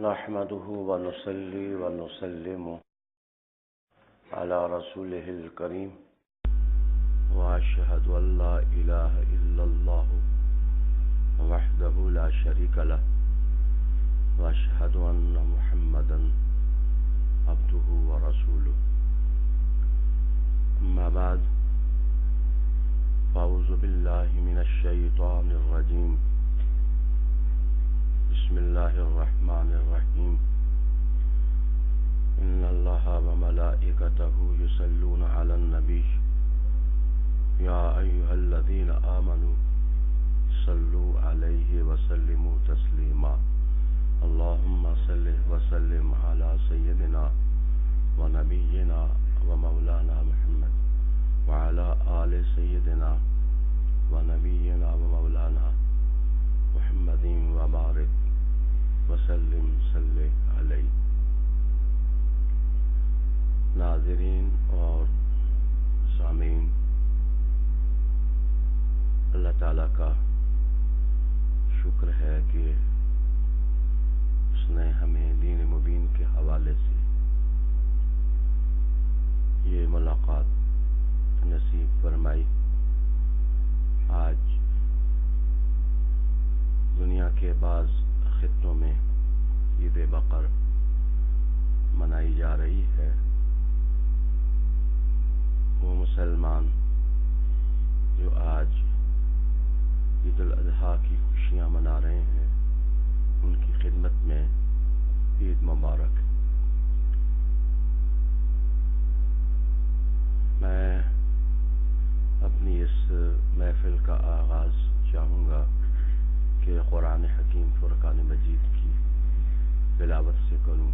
نحمده ونصلي ونسلم على رسوله الكريم وأشهد أن لا إله إلا الله وحده لا شريك له وأشهد أن محمدا عبده ورسوله أما بعد فأعوذ بالله من الشيطان الرجيم بسم الله الرحمن الرحيم إن الله وملائكته يصلون على النبي يا أيها الذين آمنوا صلوا عليه وسلموا تسليما اللهم صل وسلم على سيدنا ونبينا ومولانا محمد وعلى آل سيدنا ونبينا ومولانا محمد وبارك وسلم صلی علیہ. ناظرین اور سامعین، اللہ تعالیٰ کا شکر ہے کہ اس نے ہمیں دین مبین کے حوالے سے یہ ملاقات نصیب فرمائی. آج دنیا کے بعض خطوں میں عید بقر منائی جا رہی ہے. وہ مسلمان جو آج عید الاضحیٰ کی خوشیاں منا رہے ہیں، ان کی خدمت میں عید مبارک. میں اپنی اس محفل کا آغاز چاہوں گا کہ قرآن حکیم فرقان مجید کی تلاوت سے کروں.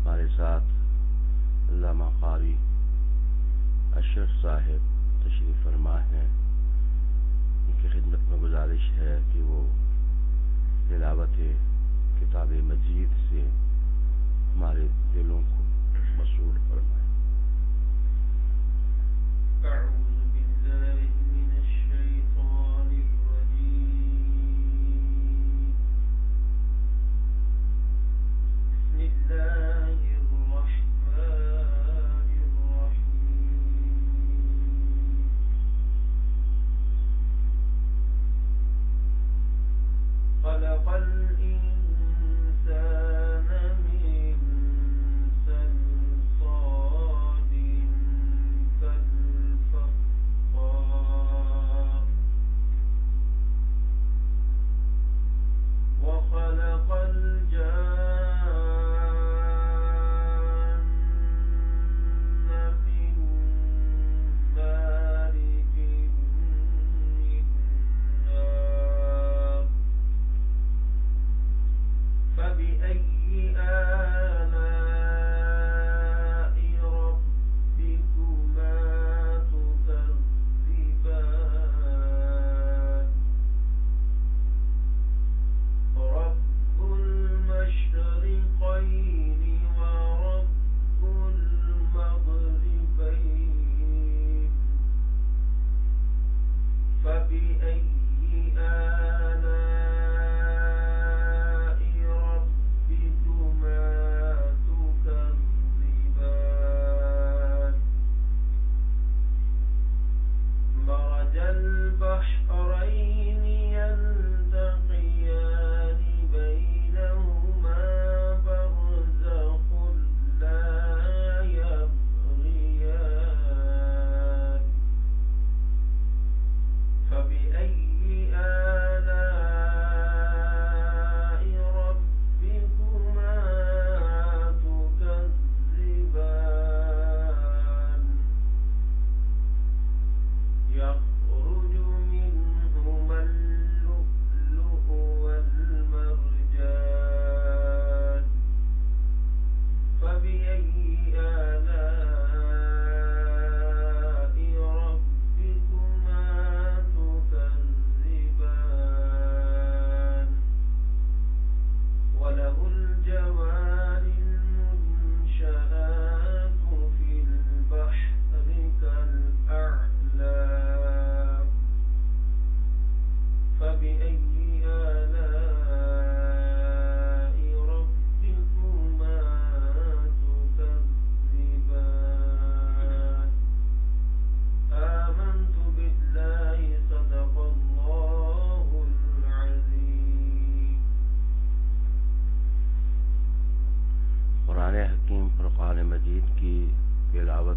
ہمارے ساتھ علامہ قاری اشرف صاحب تشریف فرما ہیں. ان کی خدمت میں گزارش ہے کہ وہ تلاوت کتاب مجید سے ہمارے دلوں کو مسرور فرمائیں. اعوذ باللہ من الشیطان الرجیم. بسم اللہ الرحمن الرحیم. خلق الانسان من صلصال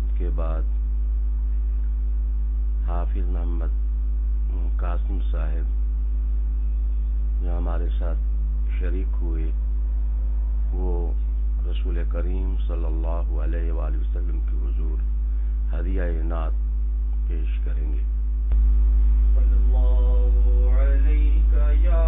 وقت کے بعد حافظ محمد قاسم صاحب جو ہمارے ساتھ شریک ہوئے وہ رسول کریم صلی اللہ علیہ وآلہ وسلم کے حضور ہدیہ نعت پیش کریں گے. اللہ علیکہ یا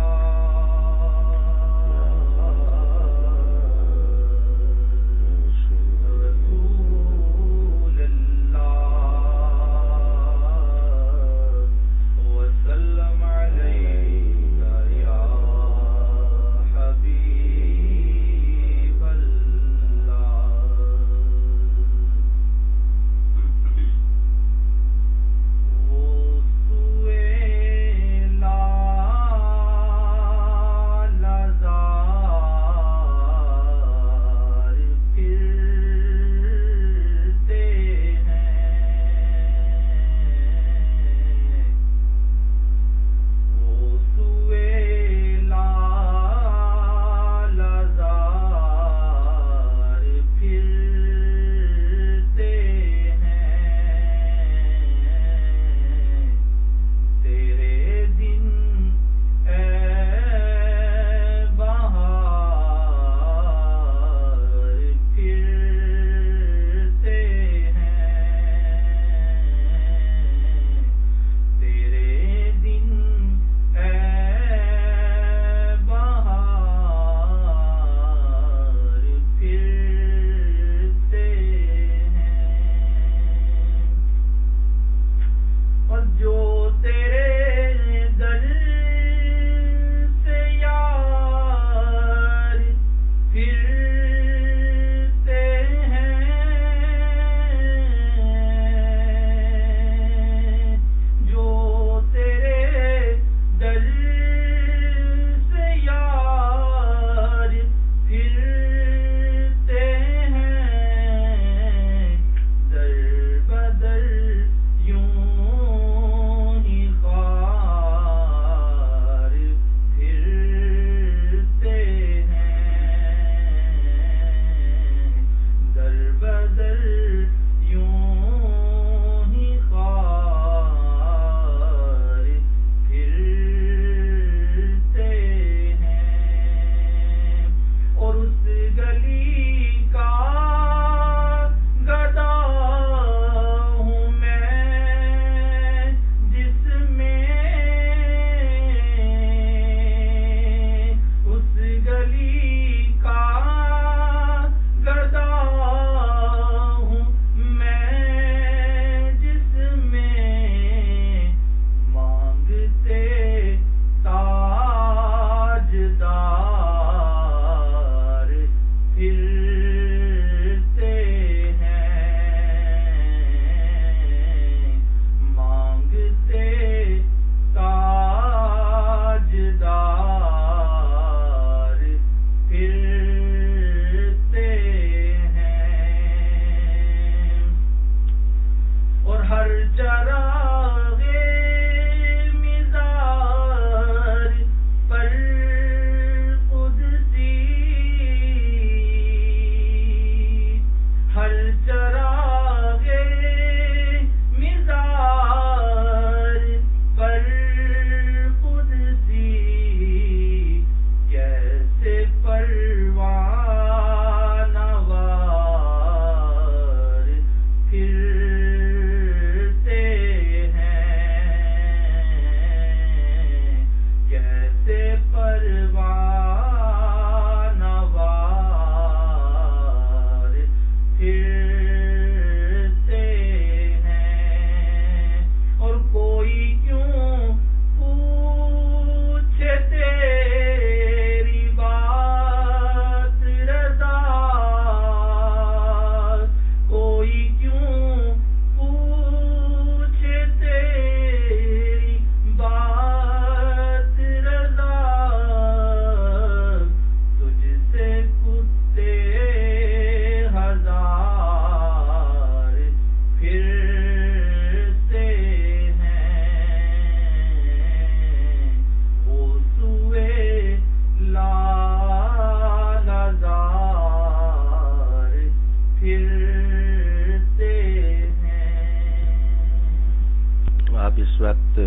اس وقت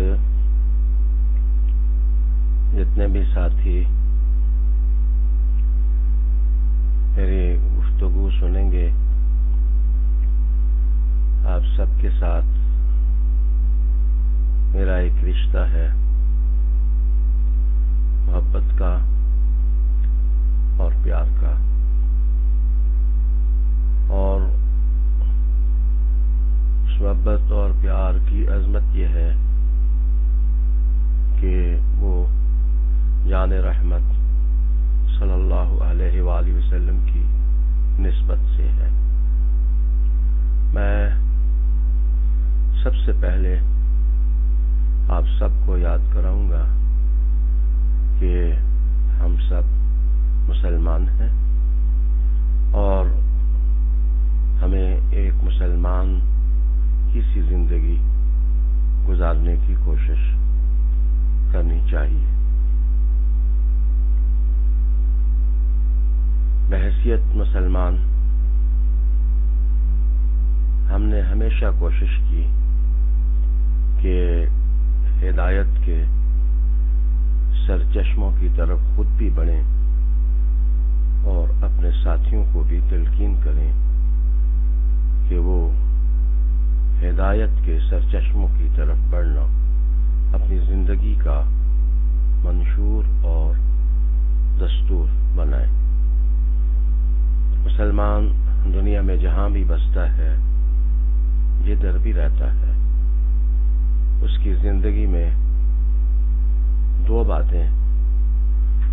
جتنے بھی ساتھی میری گفتگو سنیں گے، آپ سب کے ساتھ میرا ایک رشتہ ہے محبت کا اور پیار کا، اور اس محبت اور پیار کی عظمت یہ ہے کہ وہ جان رحمت صلی اللہ علیہ وآلہ وسلم کی نسبت سے ہے۔ میں سب سے پہلے آپ سب کو یاد کراؤں گا کہ ہم سب مسلمان ہیں اور ہمیں ایک مسلمان کی سی زندگی گزارنے کی کوشش کرنی چاہیے۔ بحیثیت مسلمان ہم نے ہمیشہ کوشش کی کہ ہدایت کے سرچشموں کی طرف خود بھی بڑھیں اور اپنے ساتھیوں کو بھی تلقین کریں کہ وہ ہدایت کے سرچشموں کی طرف بڑھنا اپنی زندگی کا منشور اور دستور بنائیں۔ مسلمان دنیا میں جہاں بھی بستا ہے، جدھر بھی رہتا ہے، اس کی زندگی میں دو باتیں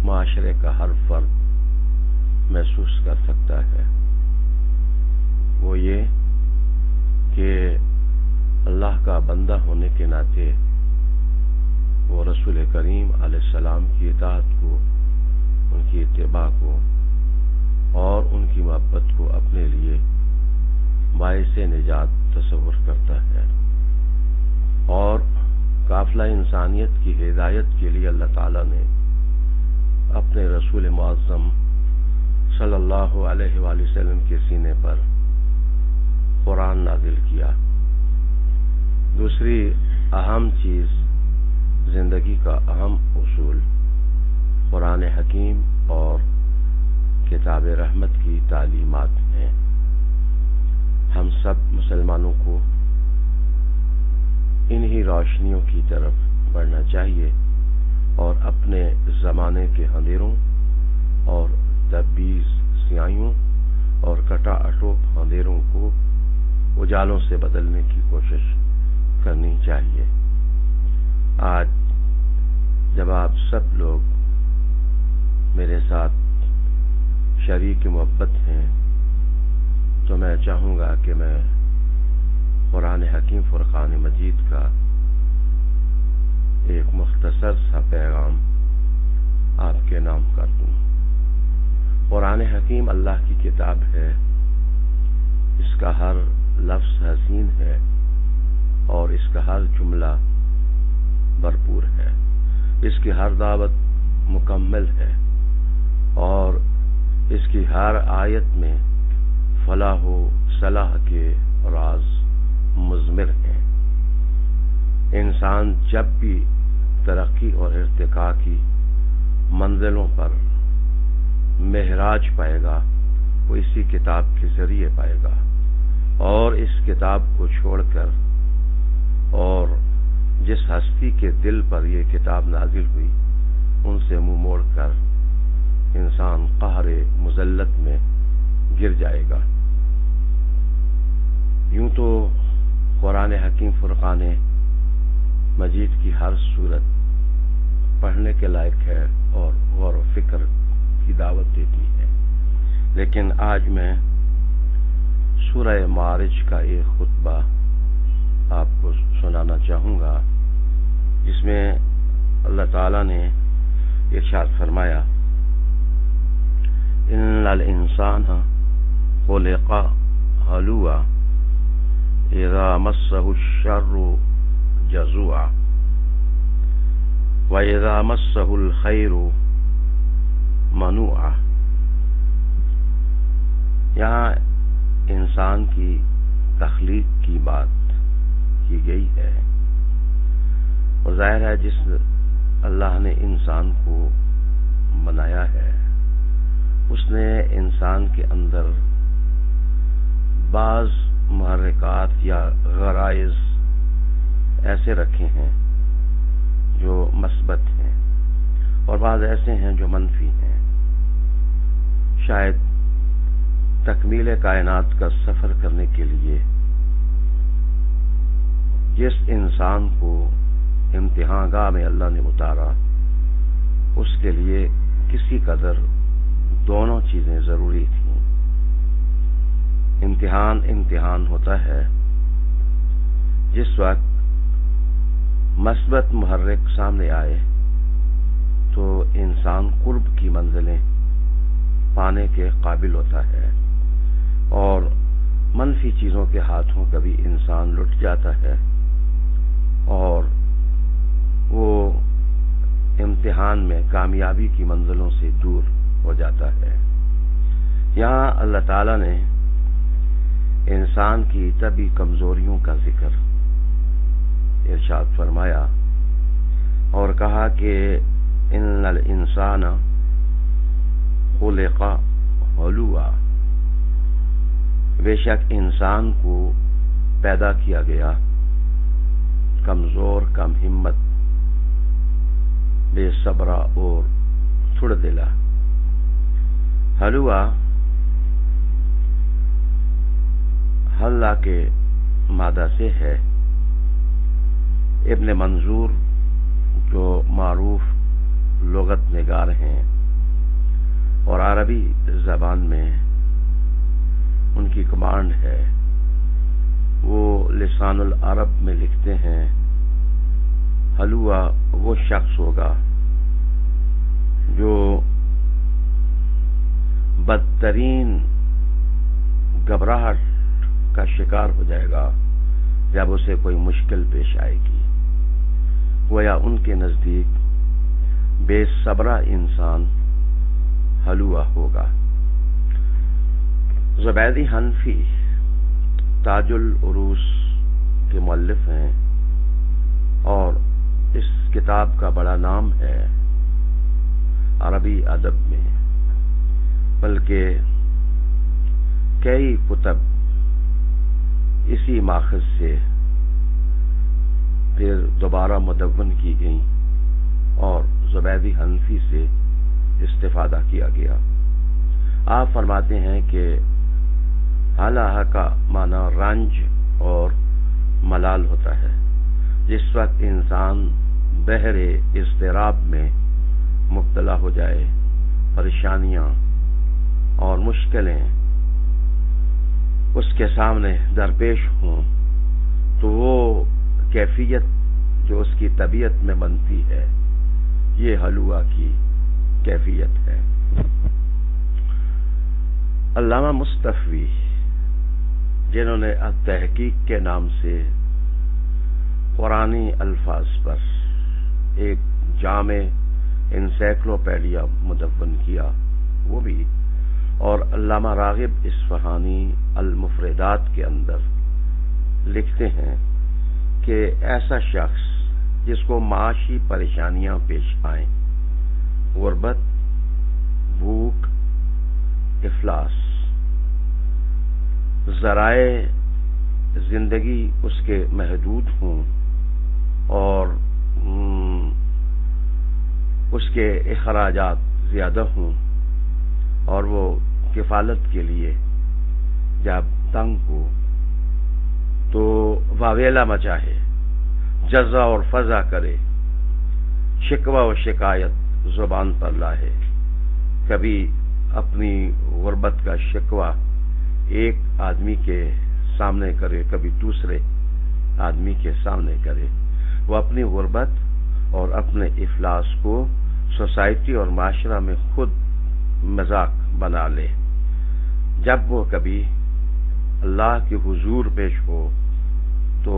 معاشرے کا ہر فرد محسوس کر سکتا ہے، وہ یہ کہ اللہ کا بندہ ہونے کے ناطے وہ رسول کریم علیہ السلام کی اطاعت کو، ان کی اتباع کو اور ان کی محبت کو اپنے لیے باعث نجات تصور کرتا ہے، اور قافلہ انسانیت کی ہدایت کے لیے اللہ تعالیٰ نے اپنے رسول معظم صلی اللہ علیہ وآلہ وسلم کے سینے پر قرآن نازل کیا۔ دوسری اہم چیز، زندگی کا اہم اصول قرآن حکیم اور کتاب رحمت کی تعلیمات ہیں۔ ہم سب مسلمانوں کو انہی روشنیوں کی طرف بڑھنا چاہیے اور اپنے زمانے کے اندھیروں اور تبعیض سیاہیوں اور کٹا اٹوپ اندھیروں کو اجالوں سے بدلنے کی کوشش کرنی چاہیے۔ آج جب آپ سب لوگ میرے ساتھ شریک محبت ہیں تو میں چاہوں گا کہ میں قرآن حکیم فرقان مجید کا ایک مختصر سا پیغام آپ کے نام کر دوں۔ قرآن حکیم اللہ کی کتاب ہے، اس کا ہر لفظ حسین ہے اور اس کا ہر جملہ بھرپور ہے، اس کی ہر دعوت مکمل ہے اور اس کی ہر آیت میں فلاح و صلاح کے راز مضمر ہیں۔ انسان جب بھی ترقی اور ارتقاء کی منزلوں پر معراج پائے گا، وہ اسی کتاب کے ذریعے پائے گا، اور اس کتاب کو چھوڑ کر اور جس ہستی کے دل پر یہ کتاب نازل ہوئی ان سے منہ موڑ کر انسان قہر مذلت میں گر جائے گا۔ یوں تو قرآن حکیم فرقان مجید کی ہر صورت پڑھنے کے لائق ہے اور غور و فکر کی دعوت دیتی ہے، لیکن آج میں سورہ معارج کا ایک خطبہ آپ کو سنانا چاہوں گا، جس میں اللہ تعالیٰ نے ارشاد فرمایا، ان الانسان خلق ہلوعا اذا مسہ الشر جزوعا واذا مسہ الخیر منوعا۔ یہاں انسان کی تخلیق کی بات کی گئی ہے۔ اور ظاہر ہے جس اللہ نے انسان کو بنایا ہے اس نے انسان کے اندر بعض محرکات یا غرائز ایسے رکھے ہیں جو مثبت ہیں اور بعض ایسے ہیں جو منفی ہیں. شاید تکمیل کائنات کا سفر کرنے کے لیے جس انسان کو امتحان گاہ میں اللہ نے اتارا اس کے لیے کسی قدر دونوں چیزیں ضروری تھیں. امتحان ہوتا ہے جس وقت مثبت محرک سامنے آئے تو انسان قرب کی منزلیں پانے کے قابل ہوتا ہے اور منفی چیزوں کے ہاتھوں کبھی انسان لٹ جاتا ہے اور وہ امتحان میں کامیابی کی منزلوں سے دور ہو جاتا ہے. یہاں اللہ تعالی نے انسان کی طبی کمزوریوں کا ذکر ارشاد فرمایا اور کہا کہ ان الانسان خلق ہلوعا، بے شک انسان کو پیدا کیا گیا کمزور، کم ہمت، بے صبرا اور تھوڑ دلا. ہلوعا حلہ کے مادہ سے ہے. ابن منظور جو معروف لغت نگار ہیں اور عربی زبان میں ان کی کمانڈ ہے، وہ لسان العرب میں لکھتے ہیں ہلوعا وہ شخص ہوگا جو بدترین گھبراہٹ کا شکار ہو جائے گا جب اسے کوئی مشکل پیش آئے گی. گویا ان کے نزدیک بے صبرا انسان ہلوعا ہوگا. زبیدی حنفی تاج العروس کے مؤلف ہیں اور اس کتاب کا بڑا نام ہے عربی ادب میں، بلکہ کئی کتب اسی ماخذ سے پھر دوبارہ مدون کی گئیں اور زبیدی حنفی سے استفادہ کیا گیا. آپ فرماتے ہیں کہ حالہ کا معنی رنج اور ملال ہوتا ہے. جس وقت انسان بحر اضطراب میں مبتلا ہو جائے، پریشانیاں اور مشکلیں اس کے سامنے درپیش ہوں تو وہ کیفیت جو اس کی طبیعت میں بنتی ہے یہ ہلوعا کی کیفیت ہے. علامہ مصطفی جنہوں نے التحقیق کے نام سے قرآنی الفاظ پر ایک جامع انسائکلوپیڈیا مدون کیا، وہ بھی، اور علامہ راغب اصفہانی المفردات کے اندر لکھتے ہیں کہ ایسا شخص جس کو معاشی پریشانیاں پیش آئیں، غربت، بھوک، افلاس، ذرائع زندگی اس کے محدود ہوں اور اس کے اخراجات زیادہ ہوں اور وہ کفالت کے لیے جب تنگ ہو تو واویلا مچاہے، جزا اور فضا کرے، شکوہ و شکایت زبان پر لائے، کبھی اپنی غربت کا شکوہ ایک آدمی کے سامنے کرے، کبھی دوسرے آدمی کے سامنے کرے. وہ اپنی غربت اور اپنے افلاس کو سوسائٹی اور معاشرہ میں خود مذاق بنا لے. جب وہ کبھی اللہ کے حضور پیش ہو تو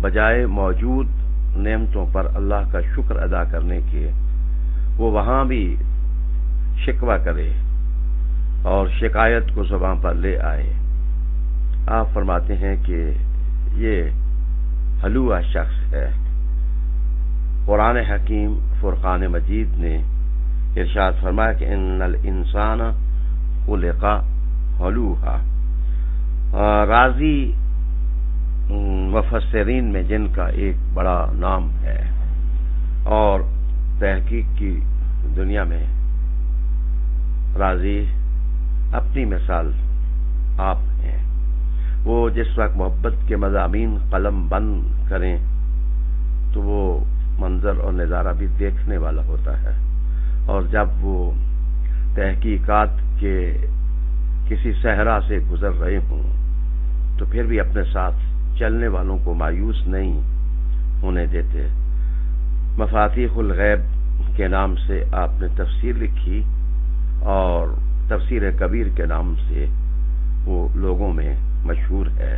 بجائے موجود نعمتوں پر اللہ کا شکر ادا کرنے کے وہ وہاں بھی شکوہ کرے اور شکایت کو زبان پر لے آئے. آپ فرماتے ہیں کہ یہ ہلوعا شخص ہے قرآن حکیم فرقان مجید نے ارشاد فرمایا کہ ان الانسان خلق ہلوعا۔ راضی مفسرین میں جن کا ایک بڑا نام ہے اور تحقیق کی دنیا میں راضی اپنی مثال آپ ہیں۔ وہ جس وقت محبت کے مضامین قلم بند کریں تو وہ منظر اور نظارہ بھی دیکھنے والا ہوتا ہے، اور جب وہ تحقیقات کے کسی صحرا سے گزر رہے ہوں تو پھر بھی اپنے ساتھ چلنے والوں کو مایوس نہیں ہونے دیتے۔ مفاتیح الغیب کے نام سے آپ نے تفسیر لکھی اور تفسیر کبیر کے نام سے وہ لوگوں میں مشہور ہے۔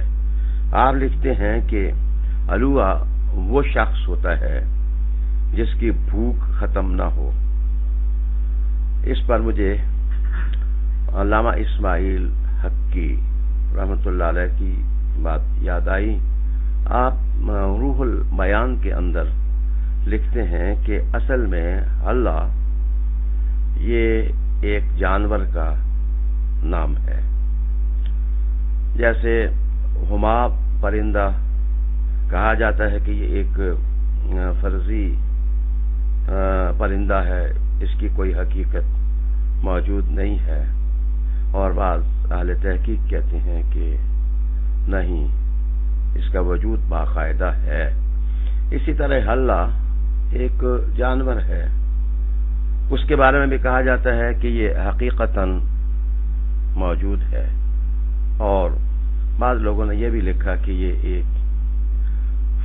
آپ لکھتے ہیں کہ ہلوعا وہ شخص ہوتا ہے جس کی بھوک ختم نہ ہو۔ اس پر مجھے علامہ اسماعیل حقی رحمۃ اللہ علیہ کی بات یاد آئی۔ آپ روح البیان کے اندر لکھتے ہیں کہ اصل میں اللہ یہ ایک جانور کا نام ہے، جیسے ہما پرندہ کہا جاتا ہے کہ یہ ایک فرضی پرندہ ہے، اس کی کوئی حقیقت موجود نہیں ہے، اور بعض اہل تحقیق کہتے ہیں کہ نہیں، اس کا وجود باقاعدہ ہے۔ اسی طرح اللہ ایک جانور ہے، اس کے بارے میں بھی کہا جاتا ہے کہ یہ حقیقتاً موجود ہے، اور بعض لوگوں نے یہ بھی لکھا کہ یہ ایک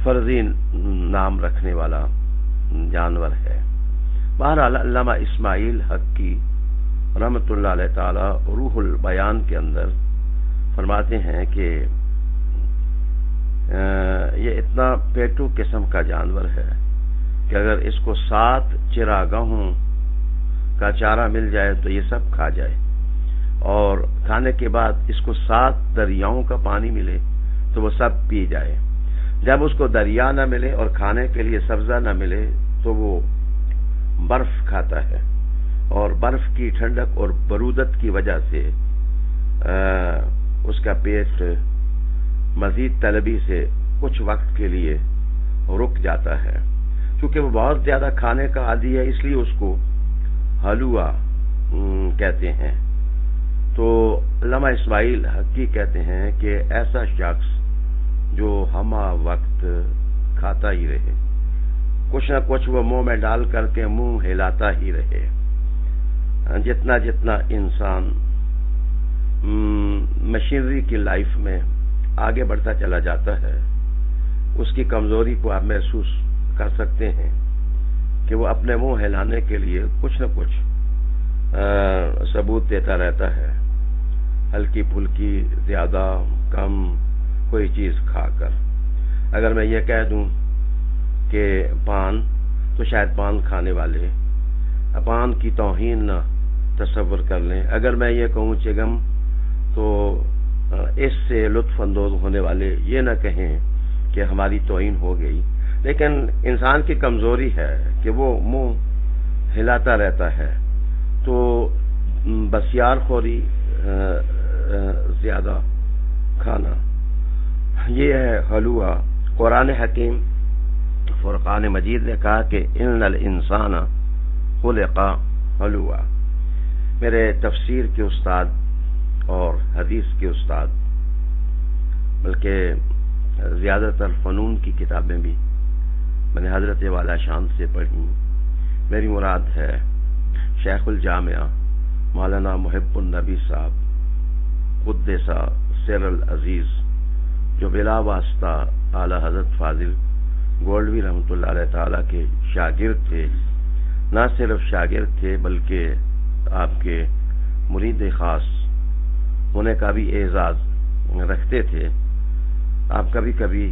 فرضی نام رکھنے والا جانور ہے۔ بہرحال علامہ اسماعیل حقی رحمۃ اللہ علیہ تعالی روح البیان کے اندر فرماتے ہیں کہ یہ اتنا پیٹو قسم کا جانور ہے کہ اگر اس کو 7 چراگاہوں کا چارہ مل جائے تو یہ سب کھا جائے، اور کھانے کے بعد اس کو 7 دریاؤں کا پانی ملے تو وہ سب پی جائے۔ جب اس کو دریا نہ ملے اور کھانے کے لیے سبزہ نہ ملے تو وہ برف کھاتا ہے، اور برف کی ٹھنڈک اور برودت کی وجہ سے اس کا پیٹ مزید طلبی سے کچھ وقت کے لیے رک جاتا ہے۔ چونکہ وہ بہت زیادہ کھانے کا عادی ہے، اس لیے اس کو ہلوعا کہتے ہیں۔ تو علامہ اسماعیل حقی کہتے ہیں کہ ایسا شخص جو ہمہ وقت کھاتا ہی رہے، کچھ نہ کچھ وہ منہ میں ڈال کر کے منہ ہلاتا ہی رہے۔ جتنا جتنا انسان مشینری کی لائف میں آگے بڑھتا چلا جاتا ہے، اس کی کمزوری کو آپ محسوس کر سکتے ہیں کہ وہ اپنے منہ ہلانے کے لیے کچھ نہ کچھ ثبوت دیتا رہتا ہے، ہلکی پھلکی زیادہ کم کوئی چیز کھا کر۔ اگر میں یہ کہہ دوں کہ پان، تو شاید پان کھانے والے پان کی توہین نہ تصور کر لیں۔ اگر میں یہ کہوں چگم، تو اس سے لطف اندوز ہونے والے یہ نہ کہیں کہ ہماری توہین ہو گئی۔ لیکن انسان کی کمزوری ہے کہ وہ منہ ہلاتا رہتا ہے، تو بسیار خوری، زیادہ کھانا، یہ ہے ہلوعا۔ قرآن حکیم فرقان مجید نے کہا کہ ان الانسان خلق ہلوعا۔ میرے تفسیر کے استاد اور حدیث کے استاد، بلکہ زیادہ تر فنون کی کتابیں بھی میں نے حضرت والا شان سے پڑھی۔ میری مراد ہے شیخ الجامعہ مولانا محب النبی صاحب قدس سر العزیز، جو بلا واسطہ اعلی حضرت فاضل گولڈوی رحمۃ اللہ علیہ تعالیٰ کے شاگرد تھے۔ نہ صرف شاگرد تھے بلکہ آپ کے مرید خاص ہونے کا بھی اعزاز رکھتے تھے۔ آپ کبھی کبھی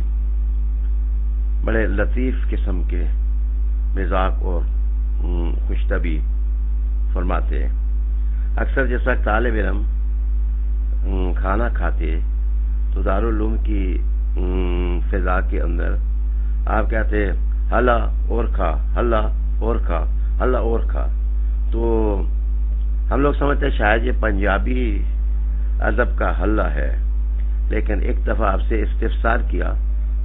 بڑے لطیف قسم کے مزاق اور خوش طبعی فرماتے۔ اکثر جس وقت طالب علم کھانا کھاتے تو دارالعلوم کی فضا کے اندر آپ کہتے ہلا اور کھا، ہلا اور کھا، ہلا اور کھا۔ تو ہم لوگ سمجھتے ہیں شاید یہ پنجابی ادب کا ہلا ہے، لیکن ایک دفعہ آپ سے استفسار کیا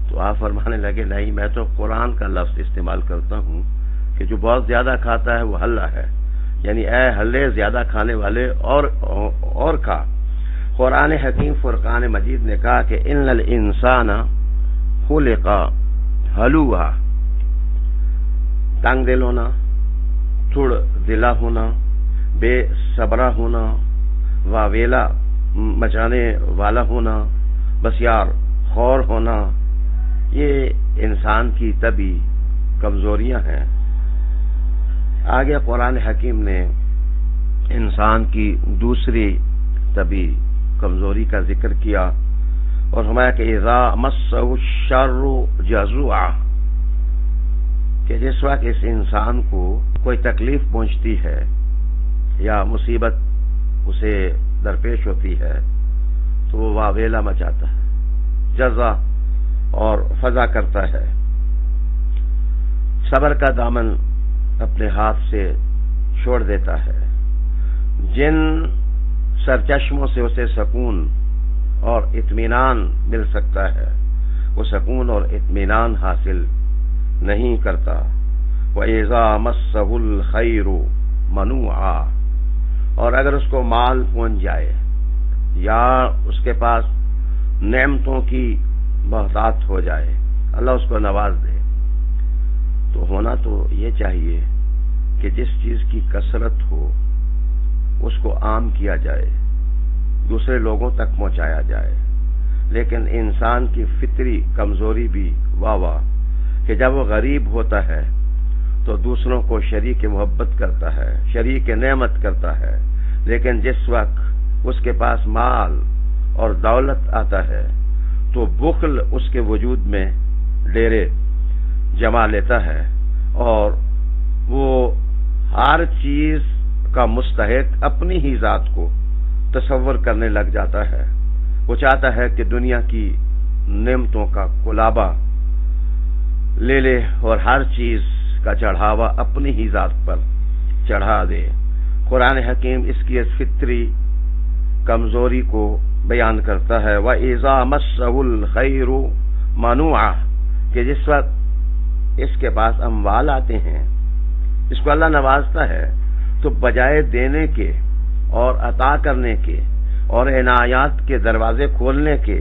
تو آپ فرمانے لگے نہیں، میں تو قرآن کا لفظ استعمال کرتا ہوں کہ جو بہت زیادہ کھاتا ہے وہ ہلا ہے، یعنی اے ہلے زیادہ کھانے والے اور کھا۔ قرآن حکیم فرقان مجید نے کہا کہ ان الانسان خلق ہلوعا، تنگ دل ہونا، تھوڑ دلا ہونا، بے صبرا ہونا، واویلا مچانے والا ہونا، بسیار خور ہونا، یہ انسان کی طبی کمزوریاں ہیں۔ آگے قرآن حکیم نے انسان کی دوسری طبی کمزوری کا ذکر کیا اور فرمایا کہ اذا مسہ الشر جزوعا، کہ جس وقت اس انسان کو کوئی تکلیف پہنچتی ہے یا مصیبت اسے درپیش ہوتی ہے تو وہ واویلا مچاتا ہے، جزا اور فضا کرتا ہے، صبر کا دامن اپنے ہاتھ سے چھوڑ دیتا ہے، جن سرچشموں سے اسے سکون اور اطمینان مل سکتا ہے وہ سکون اور اطمینان حاصل نہیں کرتا۔ وَإِذَا مَسَّهُ الْخَيْرُ مَنُوعًا، اور اگر اس کو مال پہنچ جائے یا اس کے پاس نعمتوں کی بہتات ہو جائے، اللہ اس کو نواز دے، تو ہونا تو یہ چاہیے کہ جس چیز کی کثرت ہو اس کو عام کیا جائے، دوسرے لوگوں تک پہنچایا جائے۔ لیکن انسان کی فطری کمزوری بھی واہ کہ جب وہ غریب ہوتا ہے تو دوسروں کو شریک محبت کرتا ہے، شریک نعمت کرتا ہے، لیکن جس وقت اس کے پاس مال اور دولت آتا ہے تو بخل اس کے وجود میں ڈیرے جما لیتا ہے اور وہ ہر چیز کا مستحق اپنی ہی ذات کو تصور کرنے لگ جاتا ہے۔ وہ چاہتا ہے کہ دنیا کی نعمتوں کا کلابہ لے لے اور ہر چیز کا چڑھاوا اپنی ہی ذات پر چڑھا دے۔ قرآن حکیم اس کی فطری کمزوری کو بیان کرتا ہے، وَإِذَا مَسَّهُ الْخَيْرُ مَنُوعًا، کہ جس وقت اس کے پاس اموال آتے ہیں، اس کو اللہ نوازتا ہے تو بجائے دینے کے اور عطا کرنے کے اور عنایات کے دروازے کھولنے کے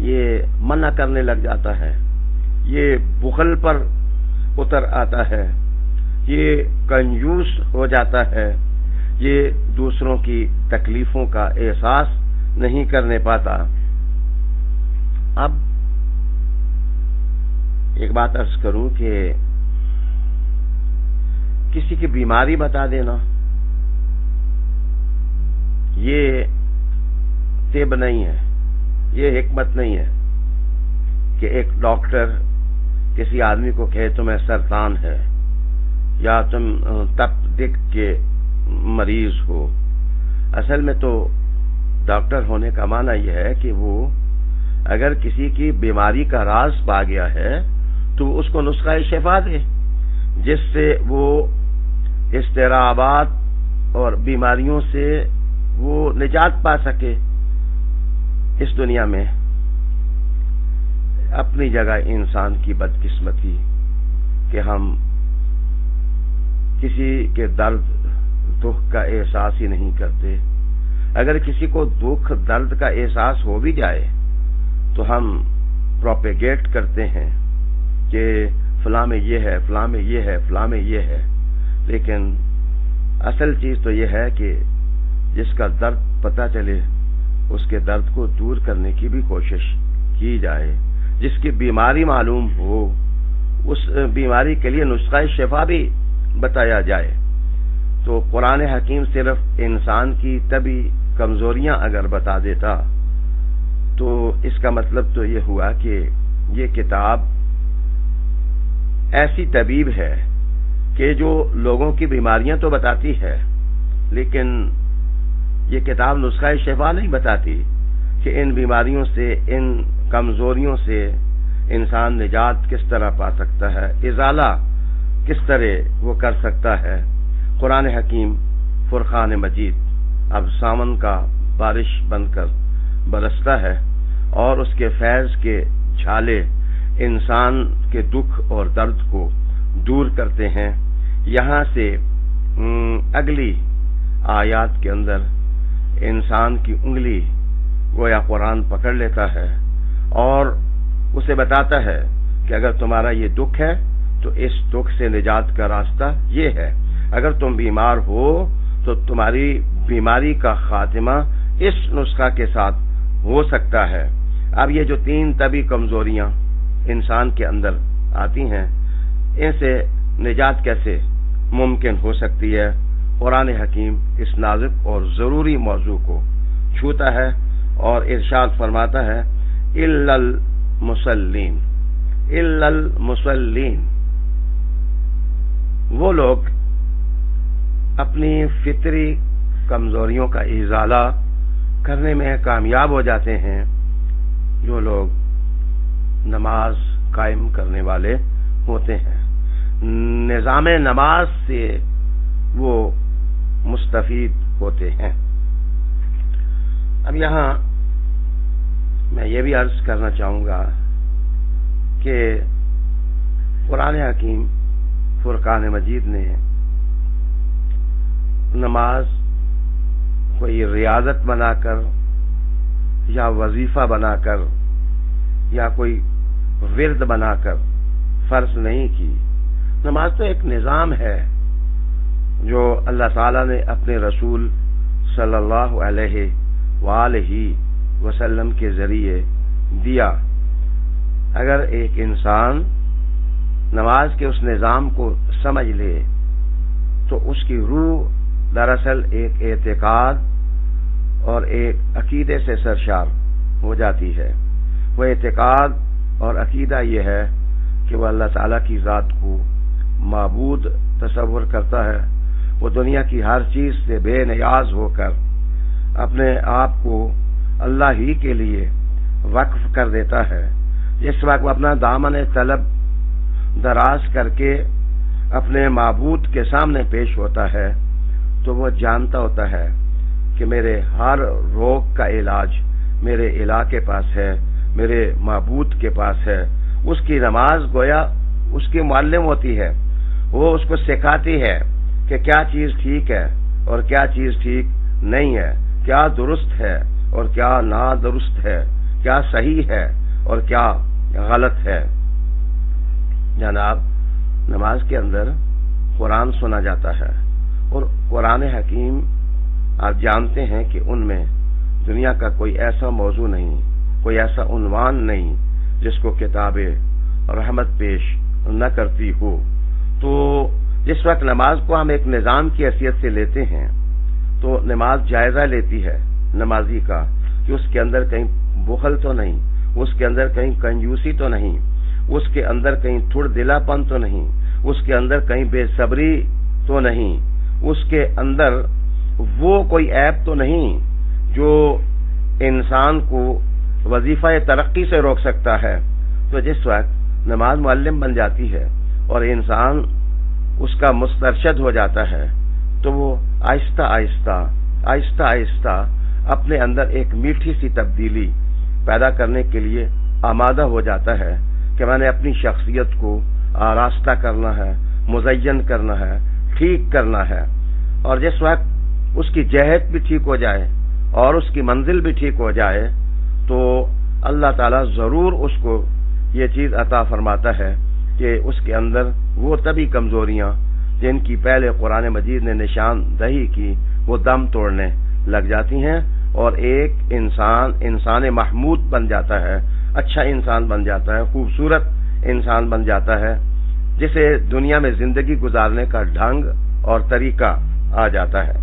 یہ منع کرنے لگ جاتا ہے، یہ بخل پر اتر آتا ہے، یہ کنجوس ہو جاتا ہے، یہ دوسروں کی تکلیفوں کا احساس نہیں کرنے پاتا۔ اب ایک بات عرض کروں کہ کسی کی بیماری بتا دینا یہ طب نہیں ہے، یہ حکمت نہیں ہے کہ ایک ڈاکٹر کسی آدمی کو کہے تمہیں سرطان ہے یا تم تپ دق کے مریض ہو۔ اصل میں تو ڈاکٹر ہونے کا معنی یہ ہے کہ وہ اگر کسی کی بیماری کا راز پا گیا ہے تو اس کو نسخہ شفا دے جس سے وہ اضطرابات اور بیماریوں سے وہ نجات پا سکے اس دنیا میں۔ اپنی جگہ انسان کی بدقسمتی کہ ہم کسی کے درد دکھ کا احساس ہی نہیں کرتے۔ اگر کسی کو دکھ درد کا احساس ہو بھی جائے تو ہم پروپیگیٹ کرتے ہیں کہ فلاں میں یہ ہے، فلاں میں یہ ہے، فلاں میں یہ ہے، لیکن اصل چیز تو یہ ہے کہ جس کا درد پتہ چلے اس کے درد کو دور کرنے کی بھی کوشش کی جائے، جس کی بیماری معلوم ہو اس بیماری کے لیے نسخہ شفا بھی بتایا جائے۔ تو قرآن حکیم صرف انسان کی طبی کمزوریاں اگر بتا دیتا تو اس کا مطلب تو یہ ہوا کہ یہ کتاب ایسی طبیب ہے کہ جو لوگوں کی بیماریاں تو بتاتی ہے، لیکن یہ کتاب نسخہ شفا نہیں بتاتی کہ ان بیماریوں سے، ان کمزوریوں سے، انسان نجات کس طرح پا سکتا ہے، ازالہ کس طرح وہ کر سکتا ہے۔ قرآن حکیم فرقان مجید اب ساون کا بارش بن کر برستا ہے اور اس کے فیض کے چھالے انسان کے دکھ اور درد کو دور کرتے ہیں۔ یہاں سے اگلی آیات کے اندر انسان کی انگلی گویا قرآن پکڑ لیتا ہے اور اسے بتاتا ہے کہ اگر تمہارا یہ دکھ ہے تو اس دکھ سے نجات کا راستہ یہ ہے، اگر تم بیمار ہو تو تمہاری بیماری کا خاتمہ اس نسخہ کے ساتھ ہو سکتا ہے۔ اب یہ جو 3 طبی کمزوریاں انسان کے اندر آتی ہیں، ان سے نجات کیسے ممکن ہو سکتی ہے؟ قرآن حکیم اس نازک اور ضروری موضوع کو چھوتا ہے اور ارشاد فرماتا ہے الا المصلین، الا المصلین، وہ لوگ اپنی فطری کمزوریوں کا ازالہ کرنے میں کامیاب ہو جاتے ہیں جو لوگ نماز قائم کرنے والے ہوتے ہیں، نظام نماز سے وہ مستفید ہوتے ہیں۔ اب یہاں میں یہ بھی عرض کرنا چاہوں گا کہ قرآن حکیم فرقان مجید نے نماز کوئی ریاضت بنا کر یا وظیفہ بنا کر یا کوئی ورد بنا کر فرض نہیں کی۔ نماز تو ایک نظام ہے جو اللہ تعالیٰ نے اپنے رسول صلی اللہ علیہ وآلہ وسلم کے ذریعے دیا۔ اگر ایک انسان نماز کے اس نظام کو سمجھ لے تو اس کی روح دراصل ایک اعتقاد اور ایک عقیدے سے سرشار ہو جاتی ہے۔ وہ اعتقاد اور عقیدہ یہ ہے کہ وہ اللہ تعالیٰ کی ذات کو معبود تصور کرتا ہے، وہ دنیا کی ہر چیز سے بے نیاز ہو کر اپنے آپ کو اللہ ہی کے لیے وقف کر دیتا ہے۔ جس وقت وہ اپنا دامن طلب دراز کر کے اپنے معبود کے سامنے پیش ہوتا ہے تو وہ جانتا ہوتا ہے کہ میرے ہر روگ کا علاج میرے الہ کے پاس ہے، میرے معبود کے پاس ہے۔ اس کی نماز گویا اس کی معلم ہوتی ہے، وہ اس کو سکھاتی ہے کہ کیا چیز ٹھیک ہے اور کیا چیز ٹھیک نہیں ہے، کیا درست ہے اور کیا نادرست ہے، کیا صحیح ہے اور کیا غلط ہے۔ جناب، نماز کے اندر قرآن سنا جاتا ہے اور قرآن حکیم آپ جانتے ہیں کہ ان میں دنیا کا کوئی ایسا موضوع نہیں، کوئی ایسا عنوان نہیں جس کو کتاب رحمت پیش نہ کرتی ہو۔ تو جس وقت نماز کو ہم ایک نظام کی حیثیت سے لیتے ہیں تو نماز جائزہ لیتی ہے نمازی کا کہ اس کے اندر کہیں بخل تو نہیں، اس کے اندر کہیں کنجوسی تو نہیں، اس کے اندر کہیں تھوڑ دلا پن تو نہیں، اس کے اندر کہیں بے صبری تو نہیں، اس کے اندر وہ کوئی عیب تو نہیں جو انسان کو وظیفہ ترقی سے روک سکتا ہے۔ تو جس وقت نماز معلم بن جاتی ہے اور انسان اس کا مسترشد ہو جاتا ہے تو وہ آہستہ آہستہ اپنے اندر ایک میٹھی سی تبدیلی پیدا کرنے کے لیے آمادہ ہو جاتا ہے کہ میں نے اپنی شخصیت کو آراستہ کرنا ہے، مزین کرنا ہے، ٹھیک کرنا ہے۔ اور جس وقت اس کی جہت بھی ٹھیک ہو جائے اور اس کی منزل بھی ٹھیک ہو جائے تو اللہ تعالیٰ ضرور اس کو یہ چیز عطا فرماتا ہے کہ اس کے اندر وہ طبی کمزوریاں جن کی پہلے قرآن مجید نے نشاندہی کی وہ دم توڑنے لگ جاتی ہیں اور ایک انسان محمود بن جاتا ہے، اچھا انسان بن جاتا ہے، خوبصورت انسان بن جاتا ہے، جسے دنیا میں زندگی گزارنے کا ڈھنگ اور طریقہ آ جاتا ہے۔